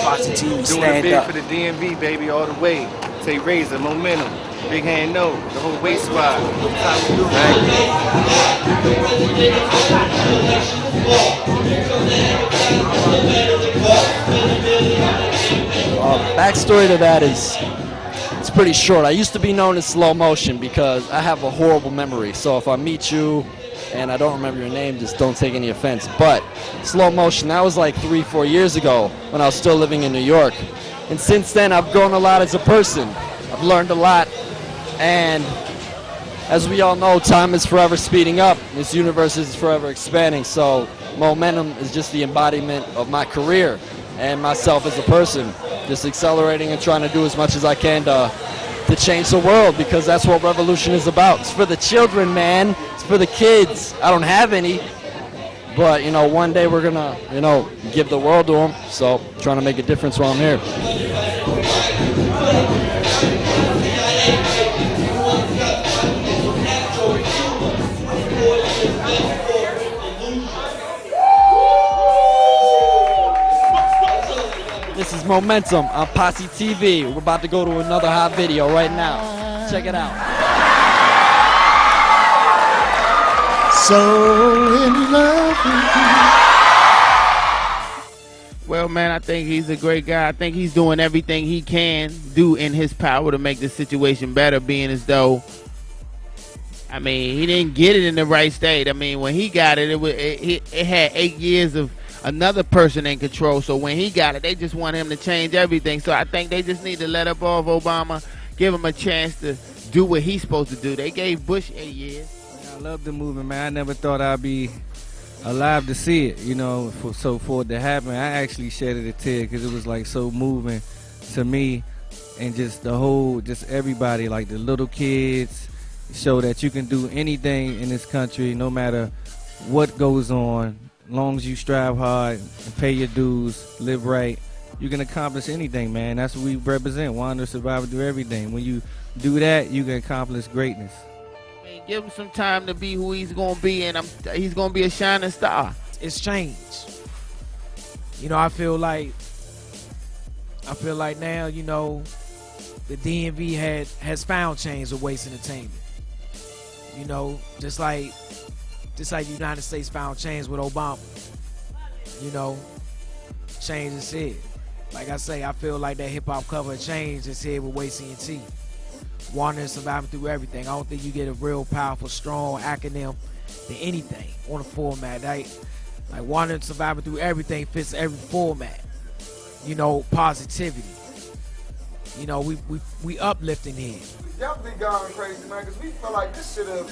Posse TV, doing it big for the DMV, baby, all the way. Say razor, momentum, BIGHAND-NO, the whole W.A.S.T.E squad. Time to do, Backstory to that is, it's pretty short. I used to be known as Slow Motion because I have a horrible memory. So if I meet you and I don't remember your name, just don't take any offense. But Slow Motion, that was like 3-4 years ago when I was still living in New York. And since then, I've grown a lot as a person. I've learned a lot. And as we all know, time is forever speeding up. This universe is forever expanding. So Momentum is just the embodiment of my career and myself as a person. Just accelerating and trying to do as much as I can to change the world, because that's what revolution is about. It's for the children, man. It's for the kids. I don't have any, but, you know, one day we're gonna, you know, give the world to them. So trying to make a difference while I'm here. This is Momentum on Posse TV. We're about to go to another hot video right now. Check it out. So in love with you. Well, man, I think he's a great guy. I think he's doing everything he can do in his power to make the situation better, being as though, I mean, he didn't get it in the right state. I mean, when he got it, it had 8 years of another person in control. So when he got it, they just want him to change everything. So I think they just need to let up off Obama, give him a chance to do what he's supposed to do. They gave Bush 8 years. I love the movement, man. I never thought I'd be alive to see it, you know, for it to happen. I actually shedded a tear because it was like so moving to me, and just the whole, just everybody, like the little kids, show that you can do anything in this country, no matter what goes on. As long as you strive hard and pay your dues, live right, you can accomplish anything, man. That's what we represent. Wander, survive, do everything. When you do that, you can accomplish greatness. I mean, give him some time to be who he's going to be, and he's going to be a shining star. It's change. You know, I feel like now, you know, the DMV has found change with W.A.S.T.E Entertainment. You know, just like the United States found change with Obama. You know, change is here. Like I say, I feel like that hip-hop cover of change is here with W.A.S.T E. Wandering, surviving through everything. I don't think you get a real powerful, strong acronym than anything on a format. Like Wanting and Surviving Through Everything fits every format. You know, positivity. You know, we uplifting here. Definitely gone crazy, man, because we feel like this should have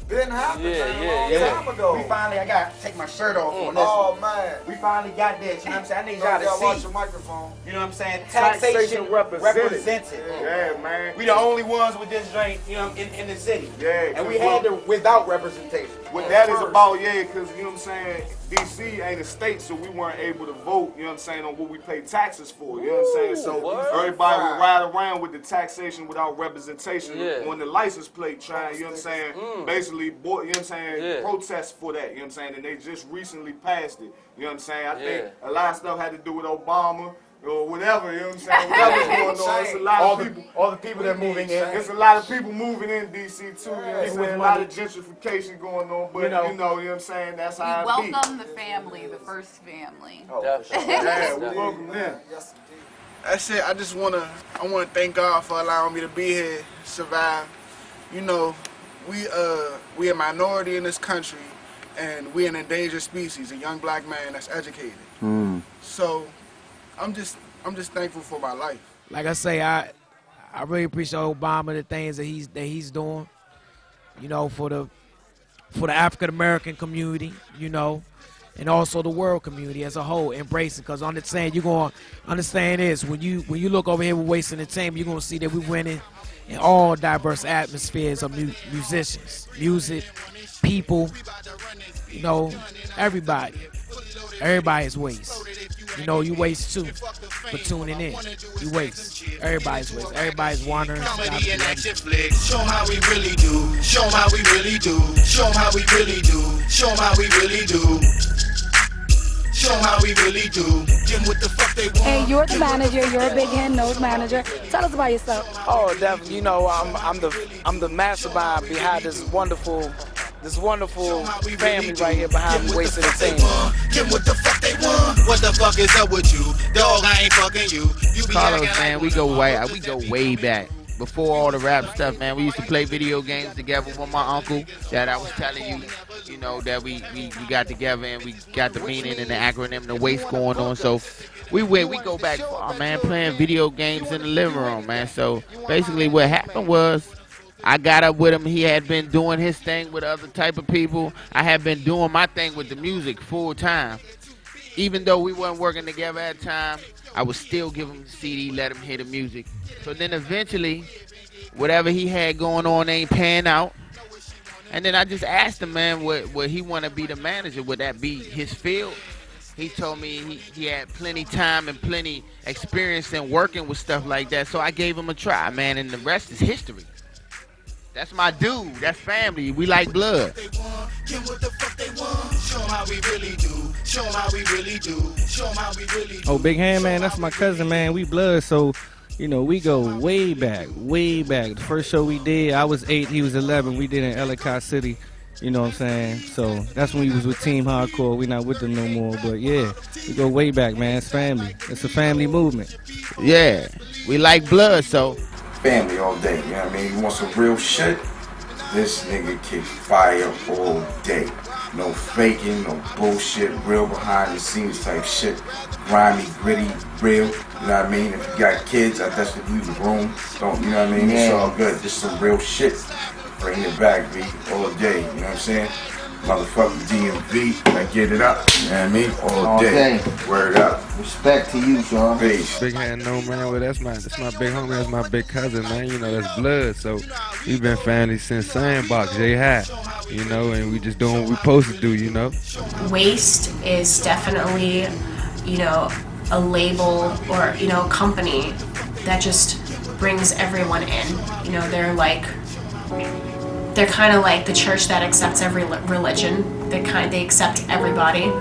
been happening a long time ago. We finally, I got to take my shirt off on this Oh, one. man. We finally got that, you know what I'm saying? I need y'all to watch see. your microphone. You know what I'm saying? Taxation represented. Yeah, man. We the only ones with this drink, you know, in the city. Yeah. And we had to without representation. What that is about, because, you know what I'm saying, D.C. ain't a state, so we weren't able to vote, you know what I'm saying, on what we pay taxes for, you know what I'm saying? So everybody would ride around with the taxation without representation on the license plate trying, you know what I'm saying, basically, you know what I'm saying, protest for that, you know what I'm saying, and they just recently passed it, you know what I'm saying? I think a lot of stuff had to do with Obama, or whatever, you know what I'm saying? Whatever's going on, it's a lot of people. All the people that are moving in. There's a lot of people moving in D.C. too, you know what I'm saying? A lot of gentrification going on, but you know what I'm saying? That's how it be. We welcome the family, the first family. Yeah, we welcome them. That's it. I just wanna thank God for allowing me to be here, survive. You know, we a minority in this country, and we're an endangered species, a young black man that's educated. So I'm just thankful for my life. Like I say, I really appreciate Obama, the things that he's doing, you know, for the African American community, you know, and also the world community as a whole, embracing. Because you're going to understand this, when you look over here with W.A.S.T.E Entertainment, you're going to see that we went in all diverse atmospheres of musicians, music, people, you know, everybody. Everybody's W.A.S.T.E. You know, you W.A.S.T.E too for tuning in. You W.A.S.T.E. Everybody's W.A.S.T.E. Everybody's wandering. Comedy and action flicks. Show 'em how we really do. Show 'em how we really do. Show 'em how we really do. Show 'em how we really do. Show 'em how we really do. Give 'em what the fuck they want. And you're the manager. You're a BIGHAND-NO's manager. Tell us about yourself. Oh, definitely. You know, I'm the mastermind behind this wonderful family right here behind W.A.S.T.E Entertainment. Give 'em what the fuck they want. What the fuck is up with you? Dog, I ain't fucking you. You be Carlos, acting man, we go way back. Before all the rap stuff, man, we used to play video games together with my uncle that I was telling you, you know, that we got together and we got the meaning and the acronym, the W.A.S.T.E going on. So we go back far, man, playing video games in the living room, man. So basically what happened was I got up with him. He had been doing his thing with other type of people. I had been doing my thing with the music full time. Even though we weren't working together at the time, I would still give him the CD, let him hear the music. So then eventually, whatever he had going on ain't pan out. And then I just asked him, man, would he want to be the manager? Would that be his field? He told me he had plenty time and plenty experience in working with stuff like that. So I gave him a try, man, and the rest is history. That's my dude. That's family. We like blood. Oh, Big Hand, man, that's my cousin, man. We blood, so, you know, we go way back, way back. The first show we did, I was 8, he was 11. We did in Ellicott City, you know what I'm saying? So that's when we was with Team Hardcore. We not with them no more, but yeah, we go way back, man. It's family. It's a family movement. Yeah, we like blood, so. Family all day, you know what I mean? You want some real shit? This nigga kick fire all day. No faking, no bullshit, real behind the scenes type shit. Grimy, gritty, real, you know what I mean? If you got kids, I definitely leave the room. Don't, you know what I mean? It's all good. Just some real shit. Bring it back, B, all day, you know what I'm saying? Motherfucking DMV, I get it up, you know what I mean? All day. Word up. Respect to you, Sean. Peace. BIGHAND-NO, man. Well, that's my big homie. That's my big cousin, man. You know, that's blood. So we've been family since Sandbox, J-High, you know, and we just doing what we supposed to do, you know. W.A.S.T.E is definitely, you know, a label or, you know, a company that just brings everyone in. You know, they're kind of like the church that accepts every religion. They accept everybody,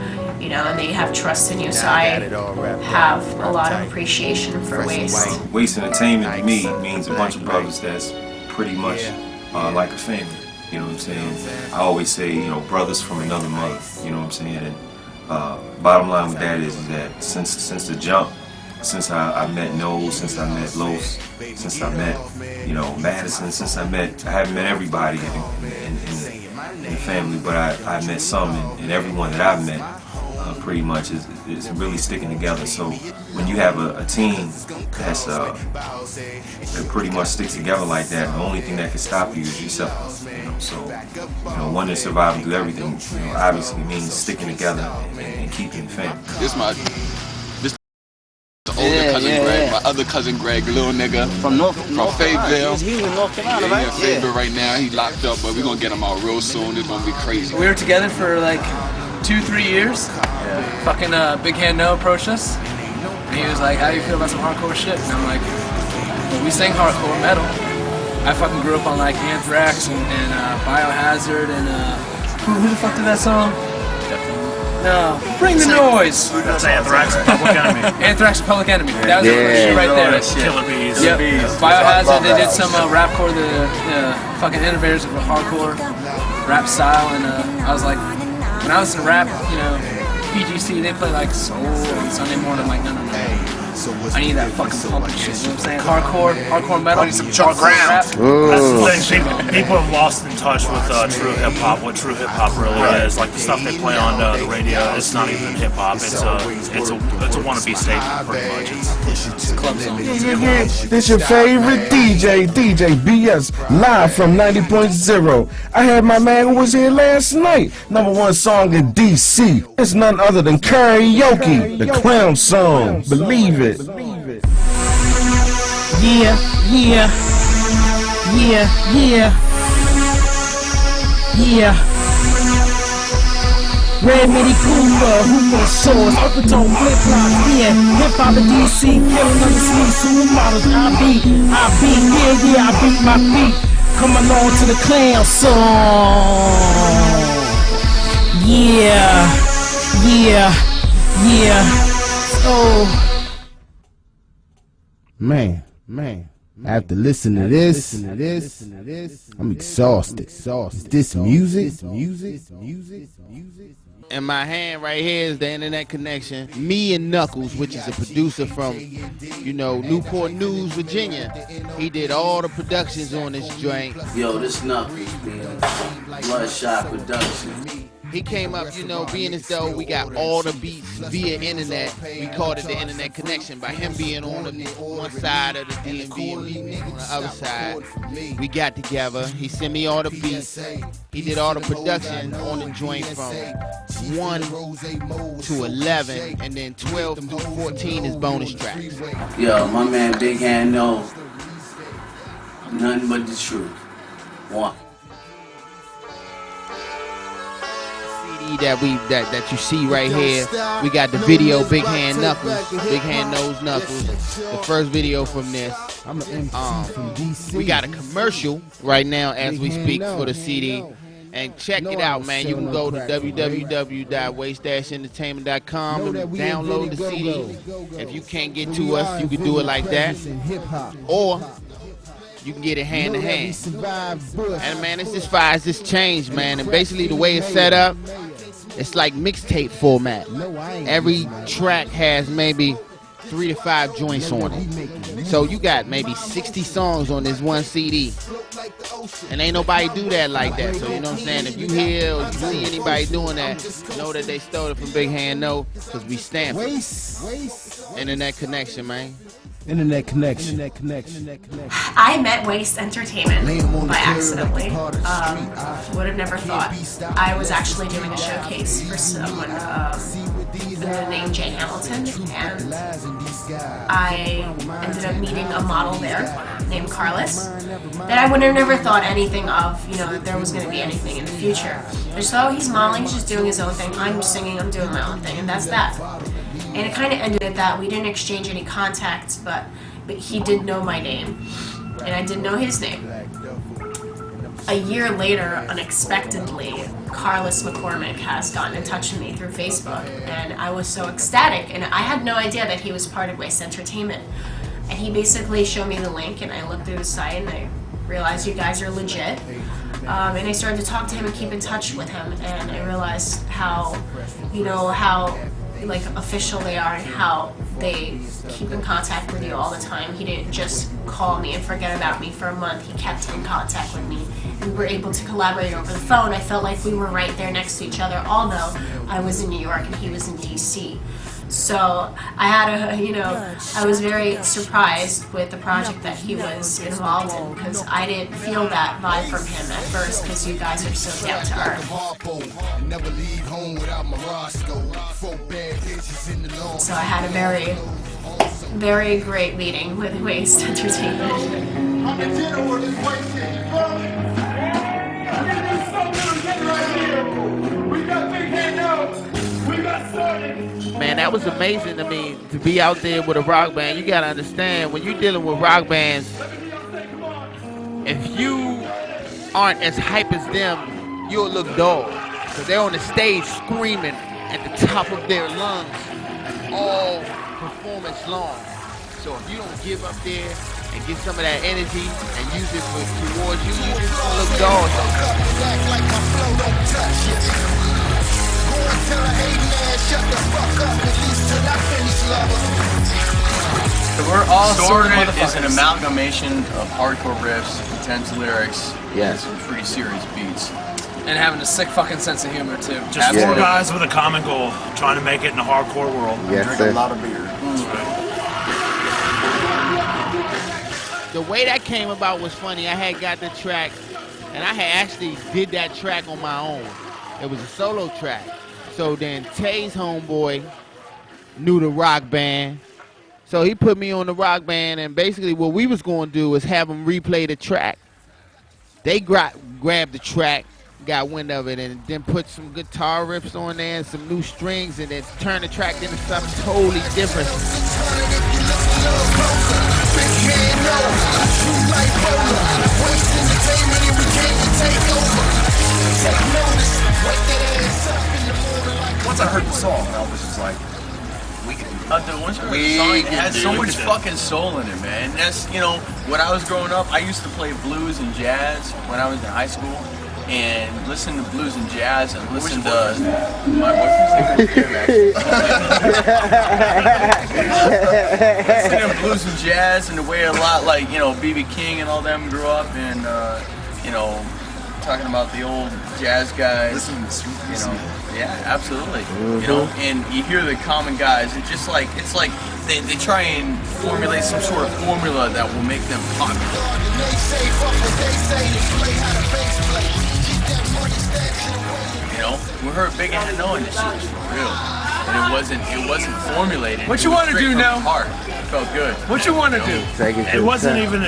you know, and they have trust in you. So I have a lot of appreciation for W.A.S.T.E. W.A.S.T.E Entertainment to me means a bunch of brothers that's pretty much like a family. You know what I'm saying? I always say, you know, brothers from another mother. You know what I'm saying? And bottom line with that is that since the jump, since I met No, since I met Los, since I met, you know, Madison, since I haven't met everybody in the family, but I met some, and everyone that I've met pretty much is really sticking together. So when you have a team that's that pretty much sticks together like that, the only thing that can stop you is yourself. You know, so one that's surviving through everything, obviously means sticking together and keeping the family. This the older cousin Greg, my other cousin Greg, little nigga from Fayetteville. He was in North Carolina, He right? in Fayetteville right now. He locked up, but we're gonna get him out real soon. It's gonna be crazy. We were together for like 2-3 years. Fucking BIGHAND-NO approached us. And he was like, how do you feel about some hardcore shit? And I'm like, well, we sang hardcore metal. I fucking grew up on like Anthrax and Biohazard and who the fuck did that song? No, Bring the Noise. That's Anthrax and Public Enemy. Anthrax and Public Enemy. That was the first shit right there. Killer Bees. Yep. Biohazard, they did some rapcore, the fucking innovators of the hardcore rap style, and I was like, when I was in rap, PGC, they play like soul on Sunday morning. I'm like, no. I need that fucking pump shit, you know what I'm saying? Hardcore metal. I need some Chuck Brown. That's the thing. People have lost in touch with true hip-hop, what true hip-hop really is. Like the stuff they play on the radio, it's not even hip-hop. It's a wannabe statement, pretty much. It's a club song. This your favorite DJ BS, live from 90.0. I had my man who was here last night. #1 song in DC. It's none other than Karaoke, the clown song. Believe it. Yeah. Red Mini Cooper, Hoover Source, Uppertone, Flip Flop, yeah, Hip Hop in DC, killing other sleeves, supermodels, I beat my beat. Come along to the clown song. Yeah. Oh. Man, after listening to this, I'm exhausted. Is this music? In my hand right here is the internet connection. Me and Knuckles, which is a producer from, Newport News, Virginia. He did all the productions on this joint. Yo, this Knuckles, man. Bloodshot Production. He came up, being as though we got all the beats via internet. We called it the internet connection by him being on one side of the DMV and me on the other side. We got together. He sent me all the beats. He did all the production on the joint from 1 to 11, and then 12 through 14 is bonus tracks. Yo, my man BIGHAND-NO. Nothing but the truth. One. That you see right here, we got the video BIGHAND-NO, BIGHAND-NO's Knuckles, the first video from this. We got a commercial right now as we speak for the CD, and check it out, man. You can go to www.W.A.S.T.E Entertainment.com and download the CD. If you can't get to us, you can do it like that, or you can get it hand to hand. And man, it's just far as this changed, man. And basically the way it's set up, it's like mixtape format. Every track has maybe 3 to 5 joints on it. So you got maybe 60 songs on this one CD. And ain't nobody do that like that. So you know what I'm saying? If you hear or you see anybody doing that, know that they stole it from BIGHAND-NO, because we stamp it. Internet connection, man. Internet connection. I met W.A.S.T.E Entertainment by accidentally. Would have never thought. I was actually doing a showcase for someone named Jay Hamilton, and I ended up meeting a model there named Carlos that I would have never thought anything of, that there was going to be anything in the future. Just, he's modeling, he's just doing his own thing. I'm singing, I'm doing my own thing, and that's that. And it kind of ended at that. We didn't exchange any contacts, but he did know my name, and I didn't know his name. A year later, unexpectedly, Carlos McCormick has gotten in touch with me through Facebook, and I was so ecstatic, and I had no idea that he was part of W.A.S.T.E Entertainment. And he basically showed me the link, and I looked through the site, and I realized you guys are legit. And I started to talk to him and keep in touch with him, and I realized how like official they are and how they keep in contact with you all the time. He didn't just call me and forget about me for a month. He kept in contact with me. We were able to collaborate over the phone. I felt like we were right there next to each other, although I was in New York and he was in DC. So I had I was very surprised with the project that he was involved in, because I didn't feel that vibe from him at first, because you guys are so down to earth. So I had a very, very great meeting with W.A.S.T.E Entertainment. Man, that was amazing to me, to be out there with a rock band. You gotta understand, when you're dealing with rock bands, if you aren't as hype as them, you'll look dull. Because they're on the stage screaming at the top of their lungs all performance long. So if you don't give up there and get some of that energy and use it towards you, you're just gonna look dull. So we're all sort of is an amalgamation of hardcore riffs, intense lyrics, and some pretty serious beats. And having a sick fucking sense of humor too. Just four guys with a common goal, trying to make it in the hardcore world. Drink a lot of beer. The way that came about was funny. I had got the track, and I had actually did that track on my own. It was a solo track. So then Tay's homeboy knew the rock band. So he put me on the rock band, and basically what we was going to do was have them replay the track. They grabbed the track, got wind of it, and then put some guitar riffs on there and some new strings, and then turn the track into something totally different. Once I heard the song, I was just like, we can do it. Once I heard the song, it had so much fucking soul in it, man. And that's, when I was growing up, I used to play blues and jazz when I was in high school. And listen to blues and jazz and listen to my boyfriend's listen to blues and jazz and the way a lot like B.B. King and all them grew up, and talking about the old jazz guys. Yeah, absolutely. And you hear the common guys. It's like they try and formulate some sort of formula that will make them popular. We heard BIGHAND-NO and this shit was for real, and it wasn't formulated. What you want to do now? It felt good. What you want to do? It wasn't even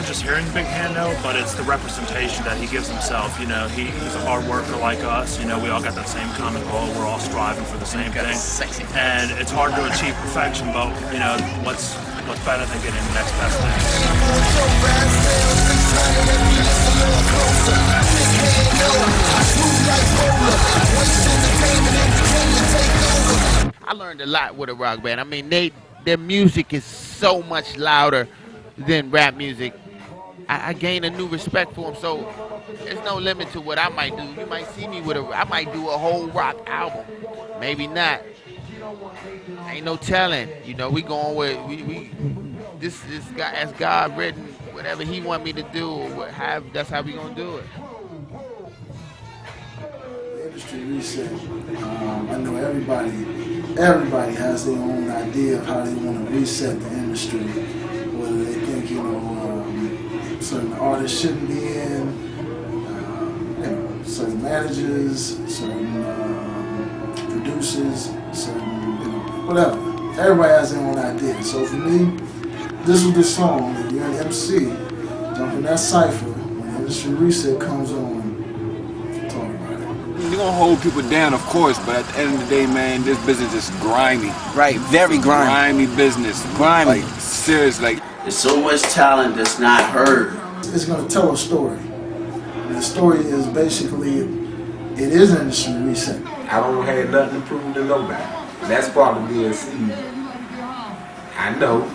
just hearing BIGHAND-NO, but it's the representation that he gives himself. He's a hard worker like us. We all got that same common goal. We're all striving for the same thing. And it's hard to achieve perfection, but what's better than getting the next best thing? I learned a lot with a rock band. I mean, their music is so much louder than rap music. I gained a new respect for them, so there's no limit to what I might do. You might see me I might do a whole rock album. Maybe not. Ain't no telling. We going with, this guy, as God written, whatever he want me to do, that's how we gonna do it. Industry reset. I know everybody has their own idea of how they want to reset the industry. Whether they think certain artists shouldn't be in, certain managers, certain producers, certain whatever. Everybody has their own idea. So for me, this was the song. If you're an MC, jump in that cipher when the industry reset comes on. They're gonna hold people down, of course, but at the end of the day, man, this business is grimy. Right, very grimy. Grimy business. Grimy. Like, serious, like. There's so much talent that's not heard. It's gonna tell a story. And the story is basically, it is an industry reset. I don't have nothing to prove to nobody. That's part of being seen. I know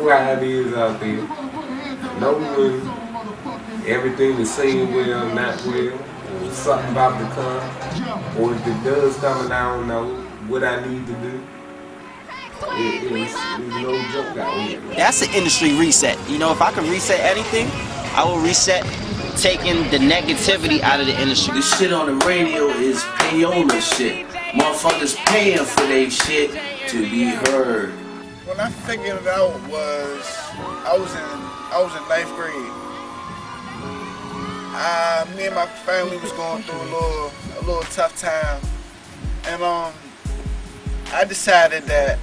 how it is out there. I know when everything is saying well, not well. Something about to come, or if it does come, and I don't know. what I need to do. It's no joke out here. That's an industry reset. You know, if I can reset anything, I will reset taking the negativity out of the industry. This shit on the radio is payola shit. Motherfuckers paying for their shit to be heard. When I figured it out was I was in 9th grade. Me and my family was going through a little tough time, and I decided that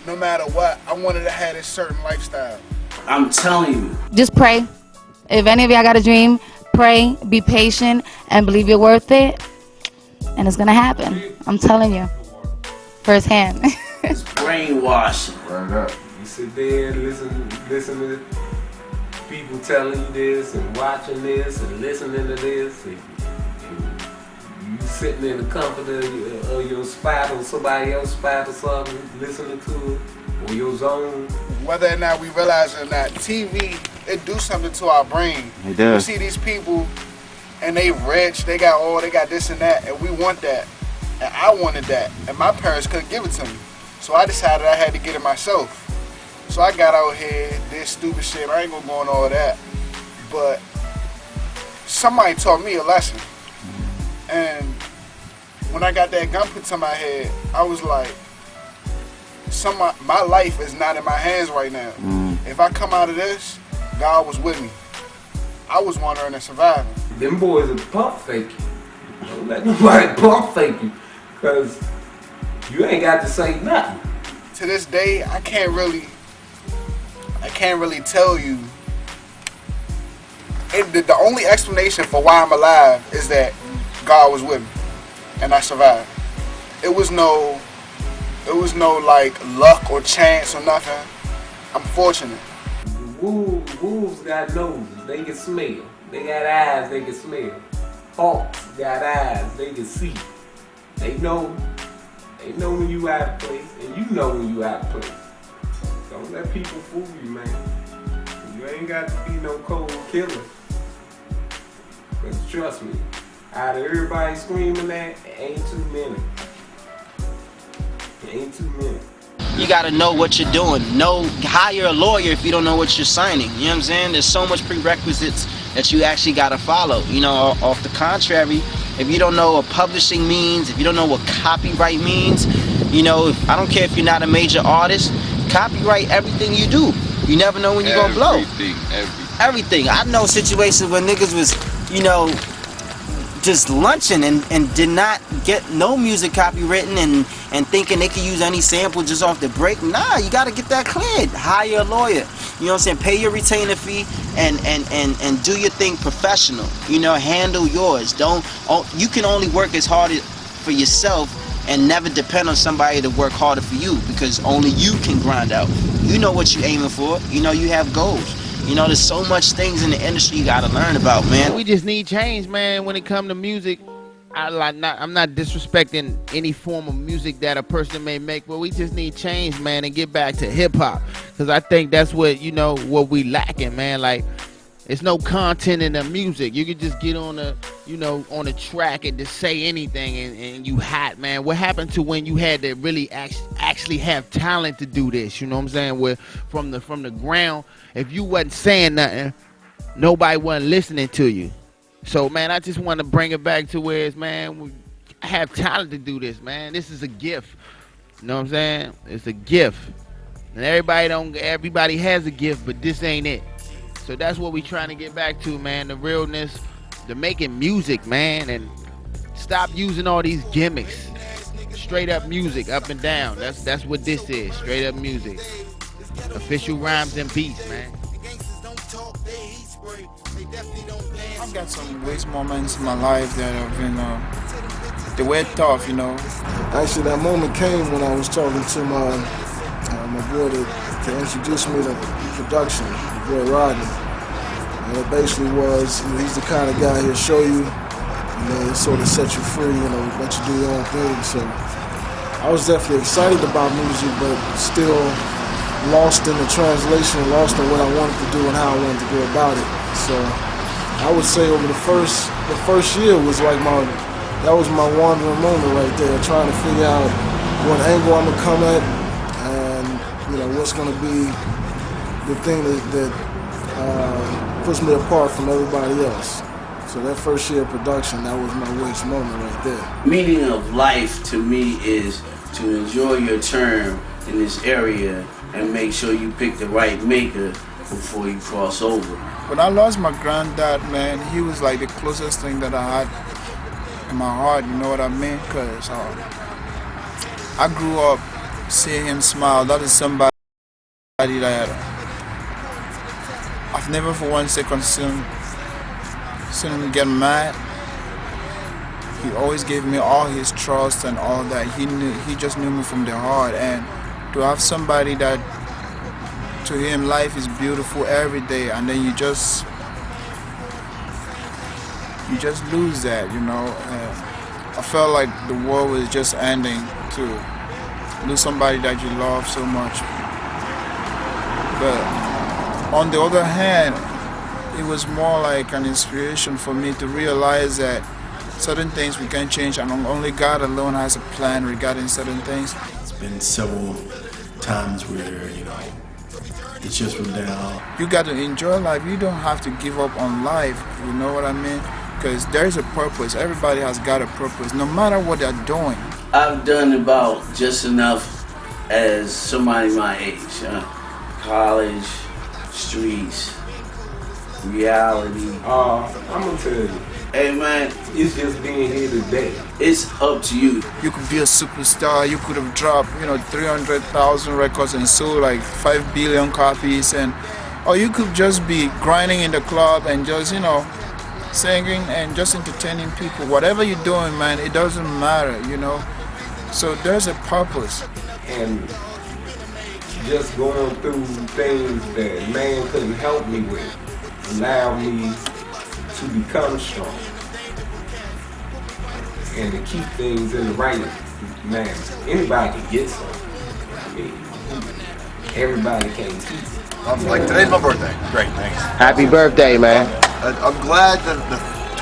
no matter what, I wanted to have this certain lifestyle. I'm telling you. Just pray. If any of y'all got a dream, pray, be patient, and believe you're worth it, and it's gonna happen. I'm telling you, firsthand. It's brainwashing. Right up. You sit there and listen to people telling you this and watching this and listening to this. And you sitting in the comfort of your spot or somebody else's spot or something, listening to it, or your zone. Whether or not we realize it or not, TV, it do something to our brain. It does. You see these people, and they rich, they got this and that, and we want that. And I wanted that, and my parents couldn't give it to me. So I decided I had to get it myself. So I got out here, did stupid shit. I ain't gonna go on all that. But somebody taught me a lesson. And when I got that gun put to my head, I was like, my life is not in my hands right now. If I come out of this, God was with me. I was wondering and surviving. Them boys will pump fake you. Don't let nobody pump fake you, because you ain't got to say nothing. To this day, I can't really tell you. The only explanation for why I'm alive is that God was with me, and I survived. It was no like luck or chance or nothing. I'm fortunate. Wolves got noses, they can smell. They got eyes, they can smell. Hawks got eyes, they can see. They know when you out of place, and you know when you out of place. Don't let people fool you, man. You ain't got to be no cold killer. Cause trust me, out of everybody screaming that, it ain't too many. It ain't too many. You gotta know what you're doing. Hire a lawyer if you don't know what you're signing. You know what I'm saying? There's so much prerequisites that you actually gotta follow. You know, off the contrary, if you don't know what publishing means, if you don't know what copyright means, you know, I don't care if you're not a major artist, copyright everything you do. You never know when you're gonna blow. Everything. I know situations where niggas was, you know, just lunching and did not get no music copywritten and thinking they could use any sample just off the break. Nah, you gotta get that cleared. Hire a lawyer. You know what I'm saying? Pay your retainer fee and do your thing professional. You know, handle yours. You can only work as hard for yourself and never depend on somebody to work harder for you, because only you can grind out. You know what you're aiming for. You know you have goals. You know, there's so much things in the industry you gotta learn about, man. We just need change, man, when it comes to music. I'm not disrespecting any form of music that a person may make, but we just need change, man, and get back to hip-hop. Because I think that's what, you know, what we lacking, man. Like, it's no content in the music. You could just get on a, you know, on a track and just say anything and you hot, man. What happened to when you had to really actually have talent to do this? You know what I'm saying? Where from the ground, if you wasn't saying nothing, nobody wasn't listening to you. So, man, I just want to bring it back to where it's, man, we have talent to do this, man. This is a gift. You know what I'm saying? It's a gift. And everybody has a gift, but this ain't it. So that's what we trying to get back to, man. The realness, the making music, man, and stop using all these gimmicks. Straight up music, up and down. That's what this is. Straight up music. Official rhymes and beats, man. I've got some waste moments in my life that have been, they were tough, you know. Actually, that moment came when I was talking to my boy to introduce me to production, my boy Rodney. And it basically was, you know, he's the kind of guy he'll show you, and then sort of set you free, you know, let you do your own thing. So I was definitely excited about music, but still lost in the translation, lost in what I wanted to do and how I wanted to go about it. So I would say over the first year was like that was my wandering moment right there, trying to figure out what angle I'm gonna come at, and you know what's gonna be the thing that puts me apart from everybody else. So that first year of production, that was my WA.S.T.E moment right there. Meaning of life to me is to enjoy your term in this area and make sure you pick the right maker before you cross over. When I lost my granddad, man, he was like the closest thing that I had in my heart, you know what I mean? Because I grew up seeing him smile. That is somebody that I've never for 1 second seen him get mad. He always gave me all his trust and all that. He just knew me from the heart. And to have somebody that, to him, life is beautiful every day, and then you just lose that, you know. I felt like the world was just ending to lose somebody that you love so much. But on the other hand, it was more like an inspiration for me to realize that certain things we can change, and only God alone has a plan regarding certain things. It's been several times where, you know, the chips were down. You got to enjoy life. You don't have to give up on life, you know what I mean? Because there's a purpose. Everybody has got a purpose, no matter what they're doing. I've done about just enough as somebody my age. College, streets, reality. I'm gonna tell you. Hey man, it's just being here today. It's up to you. You could be a superstar. You could have dropped, 300,000 records and sold like 5 billion copies, or you could just be grinding in the club and just, singing and just entertaining people. Whatever you're doing, man, it doesn't matter, So there's a purpose. And just going through things that man couldn't help me with allowed me to become strong and to keep things in the right manner. Anybody can get something. I mean, everybody can keep it. Today's my birthday. Great, thanks. Happy birthday, man. I'm glad that the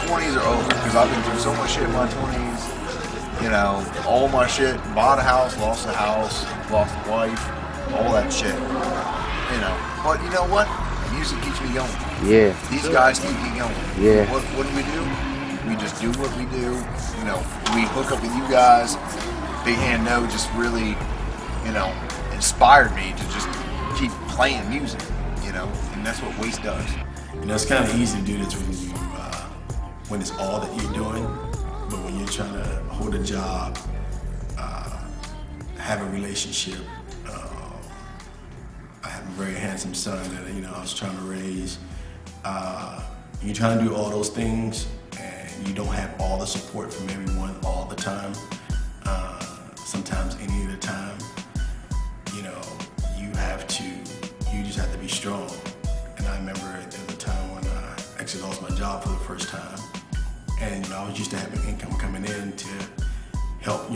20s are over because I've been through so much shit in my 20s. All my shit. Bought a house, lost a house, lost a wife, all that shit. But you know what? Music keeps me going. Yeah. These guys keep me going. Yeah. What do? We just do what we do. We hook up with you guys. BIGHAND-NO just really, inspired me to just keep playing music, and that's what W.A.S.T.E does. It's kind of easy to do this when it's all that you're doing, but when you're trying to hold a job, have a relationship. I have a very handsome son that I was trying to raise. You're trying to do all those things, and you don't have all the support from everyone all the time. Sometimes any of the time, you just have to be strong. And I remember there was a time when I actually lost my job for the first time, and I was used to having income coming in to help,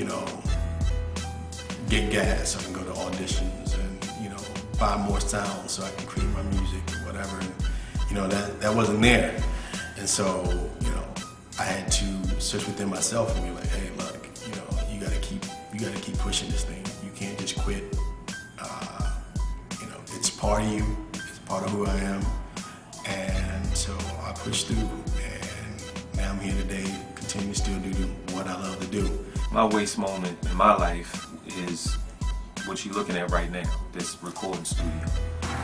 get gas so I can go to auditions and buy more sound so I can create my music or whatever. And, that wasn't there. And so, I had to search within myself and be like, hey, look, you gotta keep pushing this thing. You can't just quit. It's part of you, it's part of who I am. And so I pushed through, and now I'm here today, continue to still do what I love to do. My W.A.S.T.E moment in my life is what you're looking at right now, this recording studio.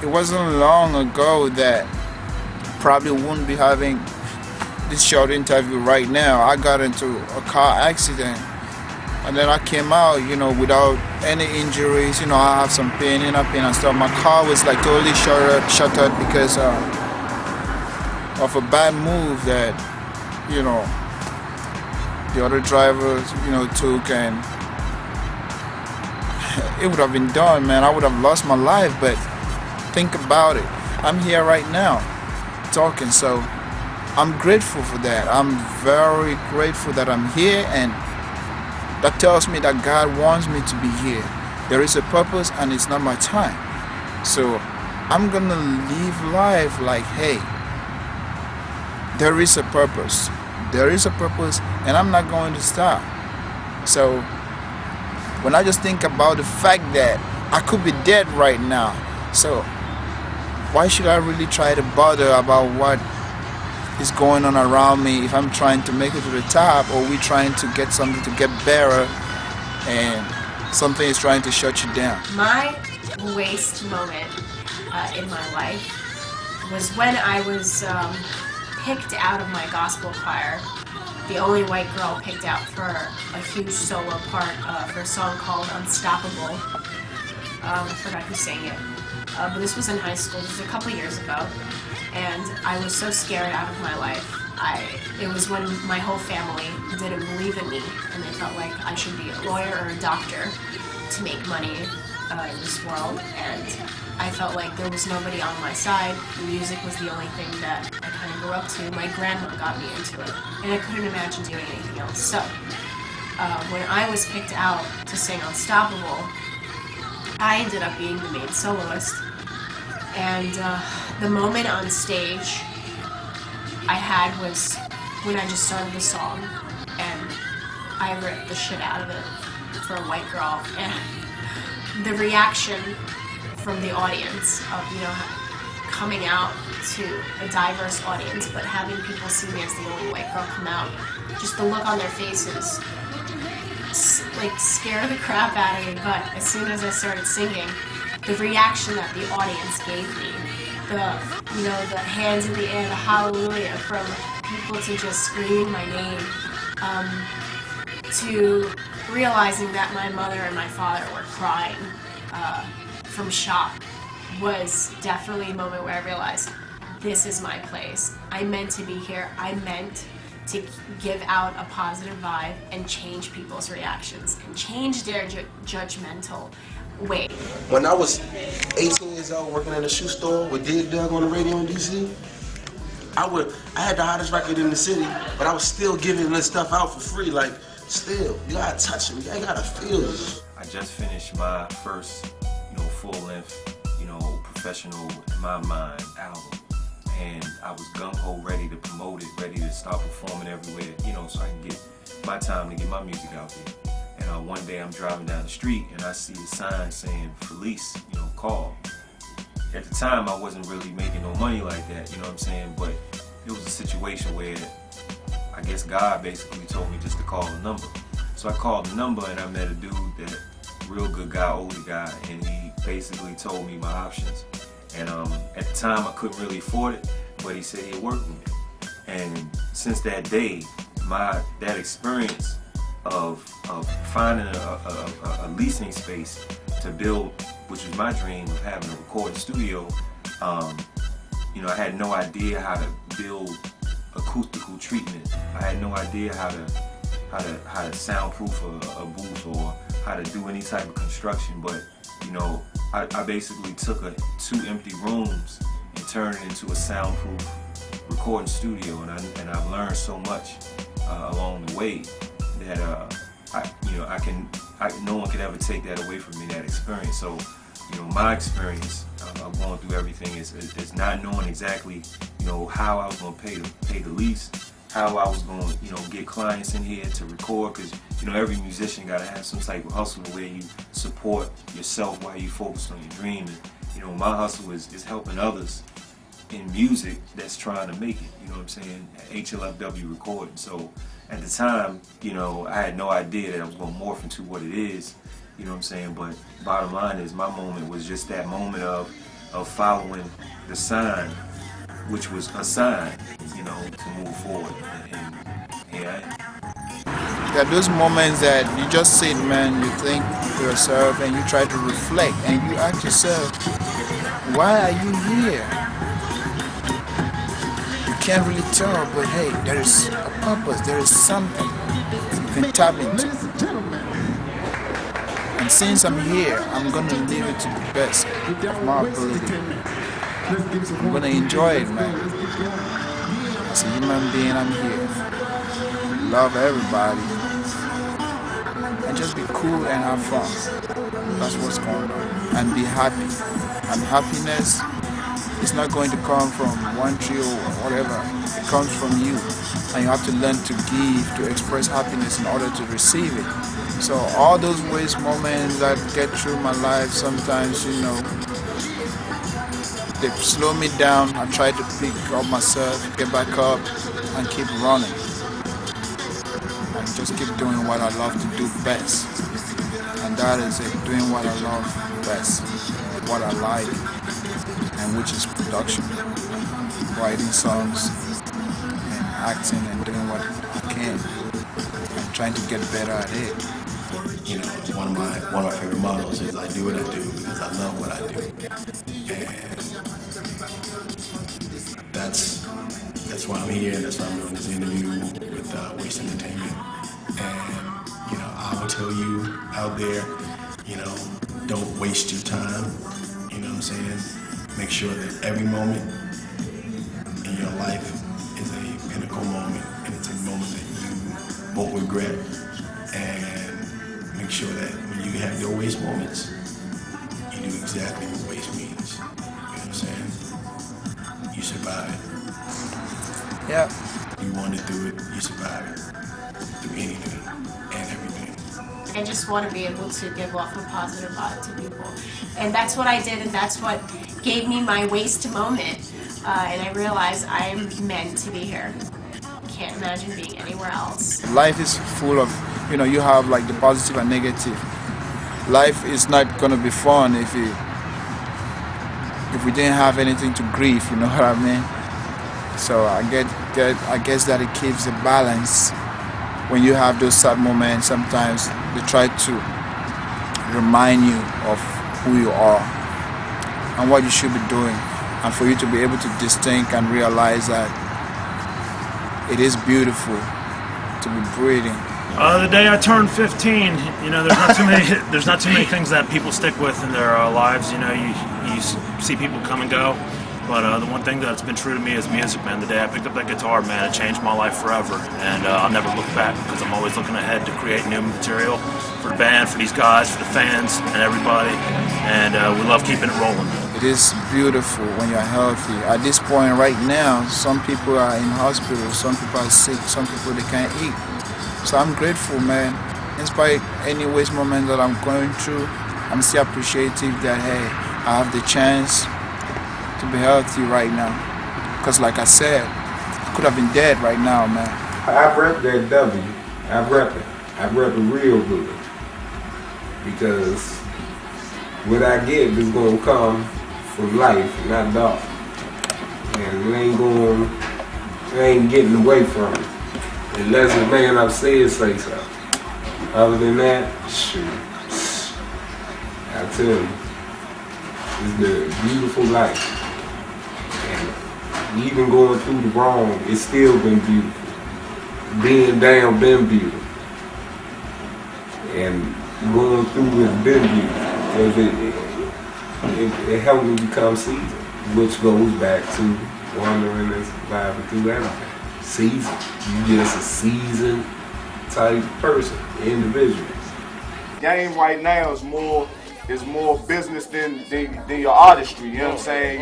It wasn't long ago that probably wouldn't be having this short interview right now. I got into a car accident, and then I came out, without any injuries. I have some pain and stuff. My car was like totally shuttered because of a bad move that, the other drivers, took, and it would have been done, man. I would have lost my life, but think about it. I'm here right now talking, so I'm grateful for that. I'm very grateful that I'm here, and that tells me that God wants me to be here. There is a purpose, and it's not my time. So I'm gonna live life like, hey, there is a purpose. There is a purpose, and I'm not going to stop. So when I just think about the fact that I could be dead right now. So why should I really try to bother about what is going on around me if I'm trying to make it to the top, or we trying to get something to get better and something is trying to shut you down? My waste moment in my life was when I was picked out of my gospel choir, the only white girl picked out for a huge solo part for a song called Unstoppable. I forgot who sang it, but this was in high school. This was a couple years ago, and I was so scared out of my life. It was when my whole family didn't believe in me, and they felt like I should be a lawyer or a doctor to make money in this world, and I felt like there was nobody on my side. Music was the only thing that I kind of grew up to. My grandma got me into it, and I couldn't imagine doing anything else. So when I was picked out to sing Unstoppable, I ended up being the main soloist, and the moment on stage I had was when I just started the song, and I ripped the shit out of it for a white girl, and the reaction from the audience of, you know, coming out to a diverse audience, but having people see me as the only white girl come out, just the look on their faces, like, scare the crap out of me. But as soon as I started singing, the reaction that the audience gave me, the, you know, the hands in the air, the hallelujah, from people to just screaming my name, to realizing that my mother and my father were crying from shock, was definitely a moment where I realized this is my place. I meant to be here. I meant to give out a positive vibe and change people's reactions and change their judgmental way. When I was 18 years old working in a shoe store with Dig Dug on the radio in DC, I had the hottest record in the city, but I was still giving this stuff out for free. Like, still, you gotta touch me. I gotta feel this. I just finished my first, full-length, professional, in my mind, album. And I was gung-ho ready to promote it, ready to start performing everywhere, so I can get my time to get my music out there. And one day I'm driving down the street and I see a sign saying, "Felice, call." At the time I wasn't really making no money like that, you know what I'm saying? But it was a situation where I guess God basically told me just to call the number. So I called the number and I met a dude that, real good guy, older guy, and he basically told me my options. And at the time I couldn't really afford it, but he said he'd work with me. And since that day, that experience of finding a leasing space to build, which was my dream of having a recording studio, I had no idea how to build acoustical treatment. I had no idea how to soundproof a booth or how to do any type of construction. But I basically took 2 empty rooms and turned it into a soundproof recording studio, and I've learned so much along the way that no one can ever take that away from me, that experience. So my experience of going through everything is not knowing exactly how I was going to pay the lease, how I was going to get clients in here to record, because every musician got to have some type of hustle where you support yourself while you focus on your dream. And my hustle is helping others in music that's trying to make it, you know what I'm saying, at HLFW Recording. So at the time, I had no idea that I was going to morph into what it is, you know what I'm saying, but bottom line is my moment was just that moment of following the sign, which was a sign, to move forward. And here I am. There are those moments that you just sit, man, you think to yourself and you try to reflect and you ask yourself, why are you here? You can't really tell, but hey, there is a purpose, there is something you can tap into. And since I'm here, I'm going to live it to the best of my ability. I'm going to enjoy it, man. As a human being, I'm here. Love everybody. And just be cool and have fun. That's what's going on. And be happy. And happiness It's not going to come from one tree or whatever. It comes from you. And you have to learn to give, to express happiness in order to receive it. So all those waste moments that get through my life, sometimes, you know, they slow me down. I try to pick up myself, get back up, and keep running. And just keep doing what I love to do best. And that is it, doing what I love best, what I like, and which is production. Writing songs, and acting, and doing what I can. And trying to get better at it. You know, one of my favorite mottos is I do what I do because I love what I do. And that's why I'm here, and that's why I'm doing this interview with W.A.S.T.E Entertainment. And, you know, I will tell you out there, you know, don't waste your time. You know what I'm saying? Make sure that every moment in your life is a pinnacle moment, and it's a moment that you won't regret. And make sure that when you have your waste moments, you do exactly what waste means. You know what I'm saying? You survive it. Yeah. You want to do it, you survive it. Through anything and everything. I just want to be able to give off a positive vibe to people. And that's what I did, and that's what gave me my waste moment. And I realized I am meant to be here. Can't imagine being anywhere else. Life is full of, you know, you have like the positive and negative. Life is not going to be fun if we didn't have anything to grieve, you know what I mean? So I guess that it keeps a balance. When you have those sad moments, sometimes they try to remind you of who you are and what you should be doing, and for you to be able to distinct and realize that it is beautiful to be breathing. The day I turned 15, you know, there's not too many things that people stick with in their lives. You know, you see people come and go, but the one thing that's been true to me is music, man. The day I picked up that guitar, man, it changed my life forever, and I'll never look back because I'm always looking ahead to create new material for the band, for these guys, for the fans, and everybody, and we love keeping it rolling. It is beautiful when you're healthy. At this point right now, some people are in hospitals, some people are sick, some people they can't eat. So I'm grateful, man. In spite of any waste moment that I'm going through, I'm still appreciative that, hey, I have the chance to be healthy right now. Because like I said, I could have been dead right now, man. I rep that W. I rep it. I rep it real good. Because what I get is going to come from life, not dog. And it ain't getting away from it. Unless the man upstairs say so. Other than that, shoot. I tell you, it's the beautiful life. And even going through the wrong, it's still been beautiful. Being down been beautiful. And going through has been beautiful. Because it helped me become seasoned, which goes back to wandering and surviving through everything. Seasoned. You just a seasoned type person, individual. Game right now is more business than your artistry. You know what I'm saying?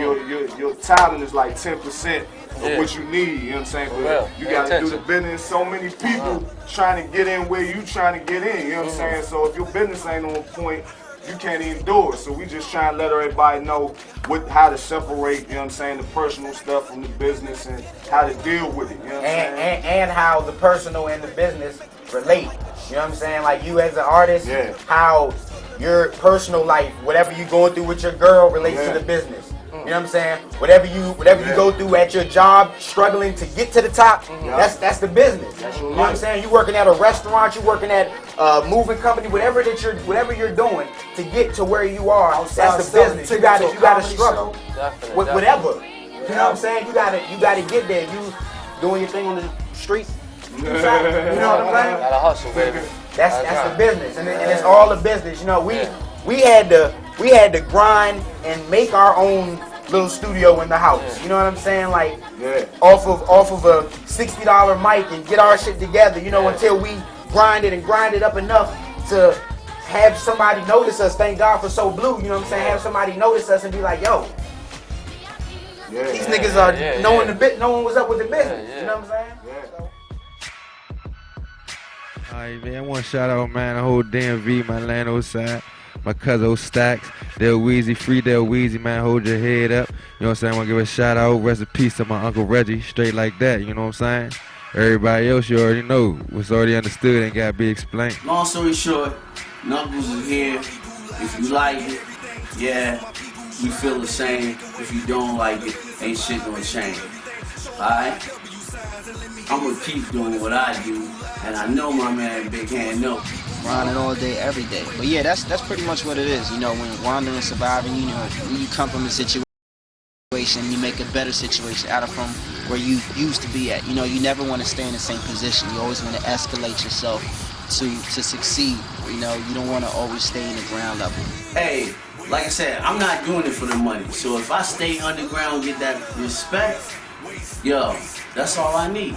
Your talent is like 10% of what you need. You know what I'm saying? But you got to do the business. So many people trying to get in where you trying to get in. You know what I'm saying? So if your business ain't on point, you can't even do it. So we just trying to let everybody know how to separate, you know what I'm saying, the personal stuff from the business and how to deal with it, you know what I'm saying? And how the personal and the business relate. You know what I'm saying? Like you as an artist, how your personal life, whatever you going through with your girl relates to the business. You know what I'm saying? Whatever you go through at your job, struggling to get to the top, that's the business. You know what I'm saying? You working at a restaurant, you working at a moving company, whatever you're doing to get to where you are, that's the business. You gotta struggle with whatever. You know what I'm saying? You gotta get there. You doing your thing on the street. You know what I'm saying? Gotta hustle, baby. That's the business, and it's all the business. You know, we had to grind and make our own little studio in the house. You know what I'm saying? Like off of a $60 mic and get our shit together. You know, until we grind it up enough to have somebody notice us. Thank God for So Blue. You know what I'm saying? Have somebody notice us and be like, yo, These niggas are knowing the bit, knowing what's up with the business. You know what I'm saying? Alright, man, I want to shout out, man, the whole DMV, my Lano side, my cousin Stacks, Del Weezy, free Del Weezy, man, hold your head up. You know what I'm saying? I want to give a shout out, rest in peace to my Uncle Reggie, straight like that, you know what I'm saying? Everybody else, you already know, what's already understood ain't got to be explained. Long story short, Knuckles is here. If you like it, yeah, we feel the same. If you don't like it, ain't shit gonna change. Alright? I'm gonna keep doing what I do, and I know my man BIGHAND-NO. Grinding all day, every day. But yeah, that's pretty much what it is. You know, when wandering and surviving, you know, when you come from a situation, you make a better situation out of from where you used to be at. You know, you never want to stay in the same position. You always want to escalate yourself to succeed. You know, you don't want to always stay in the ground level. Hey, like I said, I'm not doing it for the money. So if I stay underground and get that respect, yo, that's all I need.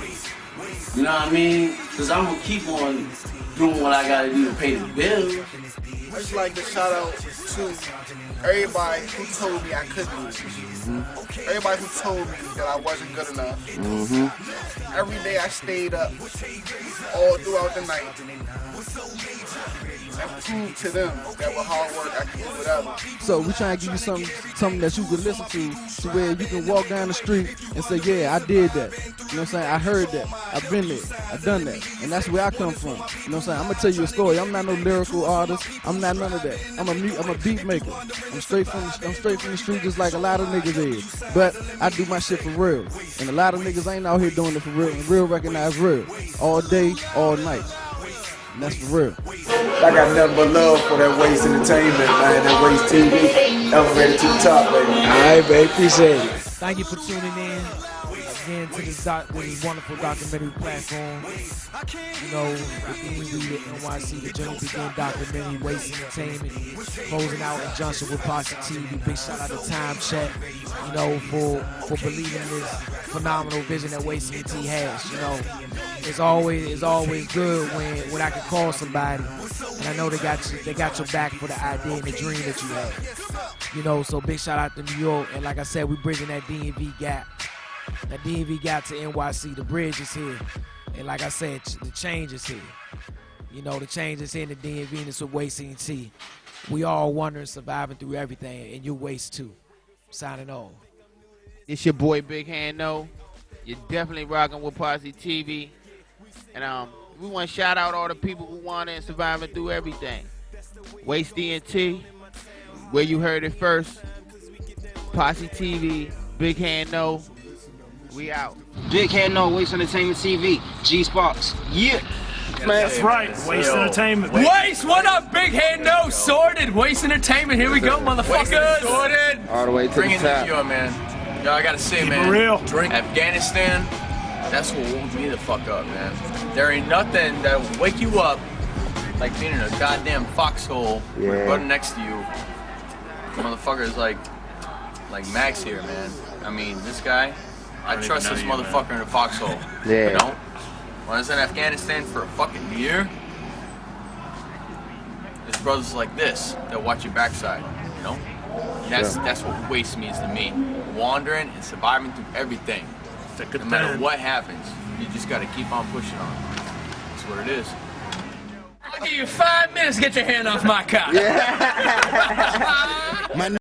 You know what I mean? Because I'm going to keep on doing what I got to do to pay the bills. I just like to shout out to everybody who told me I couldn't do it. Everybody who told me that I wasn't good enough. Every day I stayed up all throughout the night and proved to them that with hard work I can do whatever. So we trying to give you something that you can listen to where you can walk down the street and say, yeah, I did that. You know what I'm saying? I heard that. I've been there. I've done that. And that's where I come from. You know what I'm saying? I'm gonna tell you a story. I'm not no lyrical artist. I'm not none of that. I'm a beat maker. I'm straight from the street just like a lot of niggas is. But I do my shit for real. And a lot of niggas ain't out here doing it for real. And real recognize real. All day, all night. And that's for real. I got nothing but love for that W.A.S.T.E Entertainment, man. That W.A.S.T TV. Elevated to the top, baby. Alright, baby. Appreciate it. Thank you for tuning in again to this wonderful documentary platform. You know, the DMV, the NYC, the Journey Begin documentary, W.A.S.T.E Entertainment, closing out in junction with Posse TV. Big shout out to Time Check, you know, for believing in this phenomenal vision that W.A.S.T has. You know, it's always good when I can call somebody and I know they got your back for the idea and the dream that you have. You know, so big shout out to New York, and like I said, we bridging that DMV gap. That DMV gap to NYC, the bridge is here. And like I said, the change is here. You know, the change is here in the DMV, and it's with W.A.S.T. We all wondering, surviving through everything, and you W.A.S.T too. Signing off. It's your boy BIGHAND-NO. You're definitely rocking with Posse TV. And we want to shout out all the people who want it and surviving through everything. W.A.S.T, where you heard it first. Posse TV, BIGHAND-NO. We out. BIGHAND-NO, W.A.S.T Entertainment TV, G Sparks. Yeah. Man. That's right. W.A.S.T Entertainment. W.A.S.T, what up? BIGHAND-NO, sorted. W.A.S.T Entertainment, here we go, motherfuckers. Sorted. All the way to Bring the it top. to you, man. Yo, I gotta say, Keep man. it real. Afghanistan, that's what woke me the fuck up, man. There ain't nothing that will wake you up like being in a goddamn foxhole with a brother next to you. Motherfucker is like Max here, man. I mean, this guy, I trust this motherfucker in a foxhole. Yeah. You know? When I was in Afghanistan for a fucking year, there's brothers like this that watch your backside, you know? That's what W.A.S.T means to me. Wandering and surviving through everything. No matter what happens, you just gotta keep on pushing on. That's what it is. I'll give you 5 minutes to get your hand off my cock. Yeah.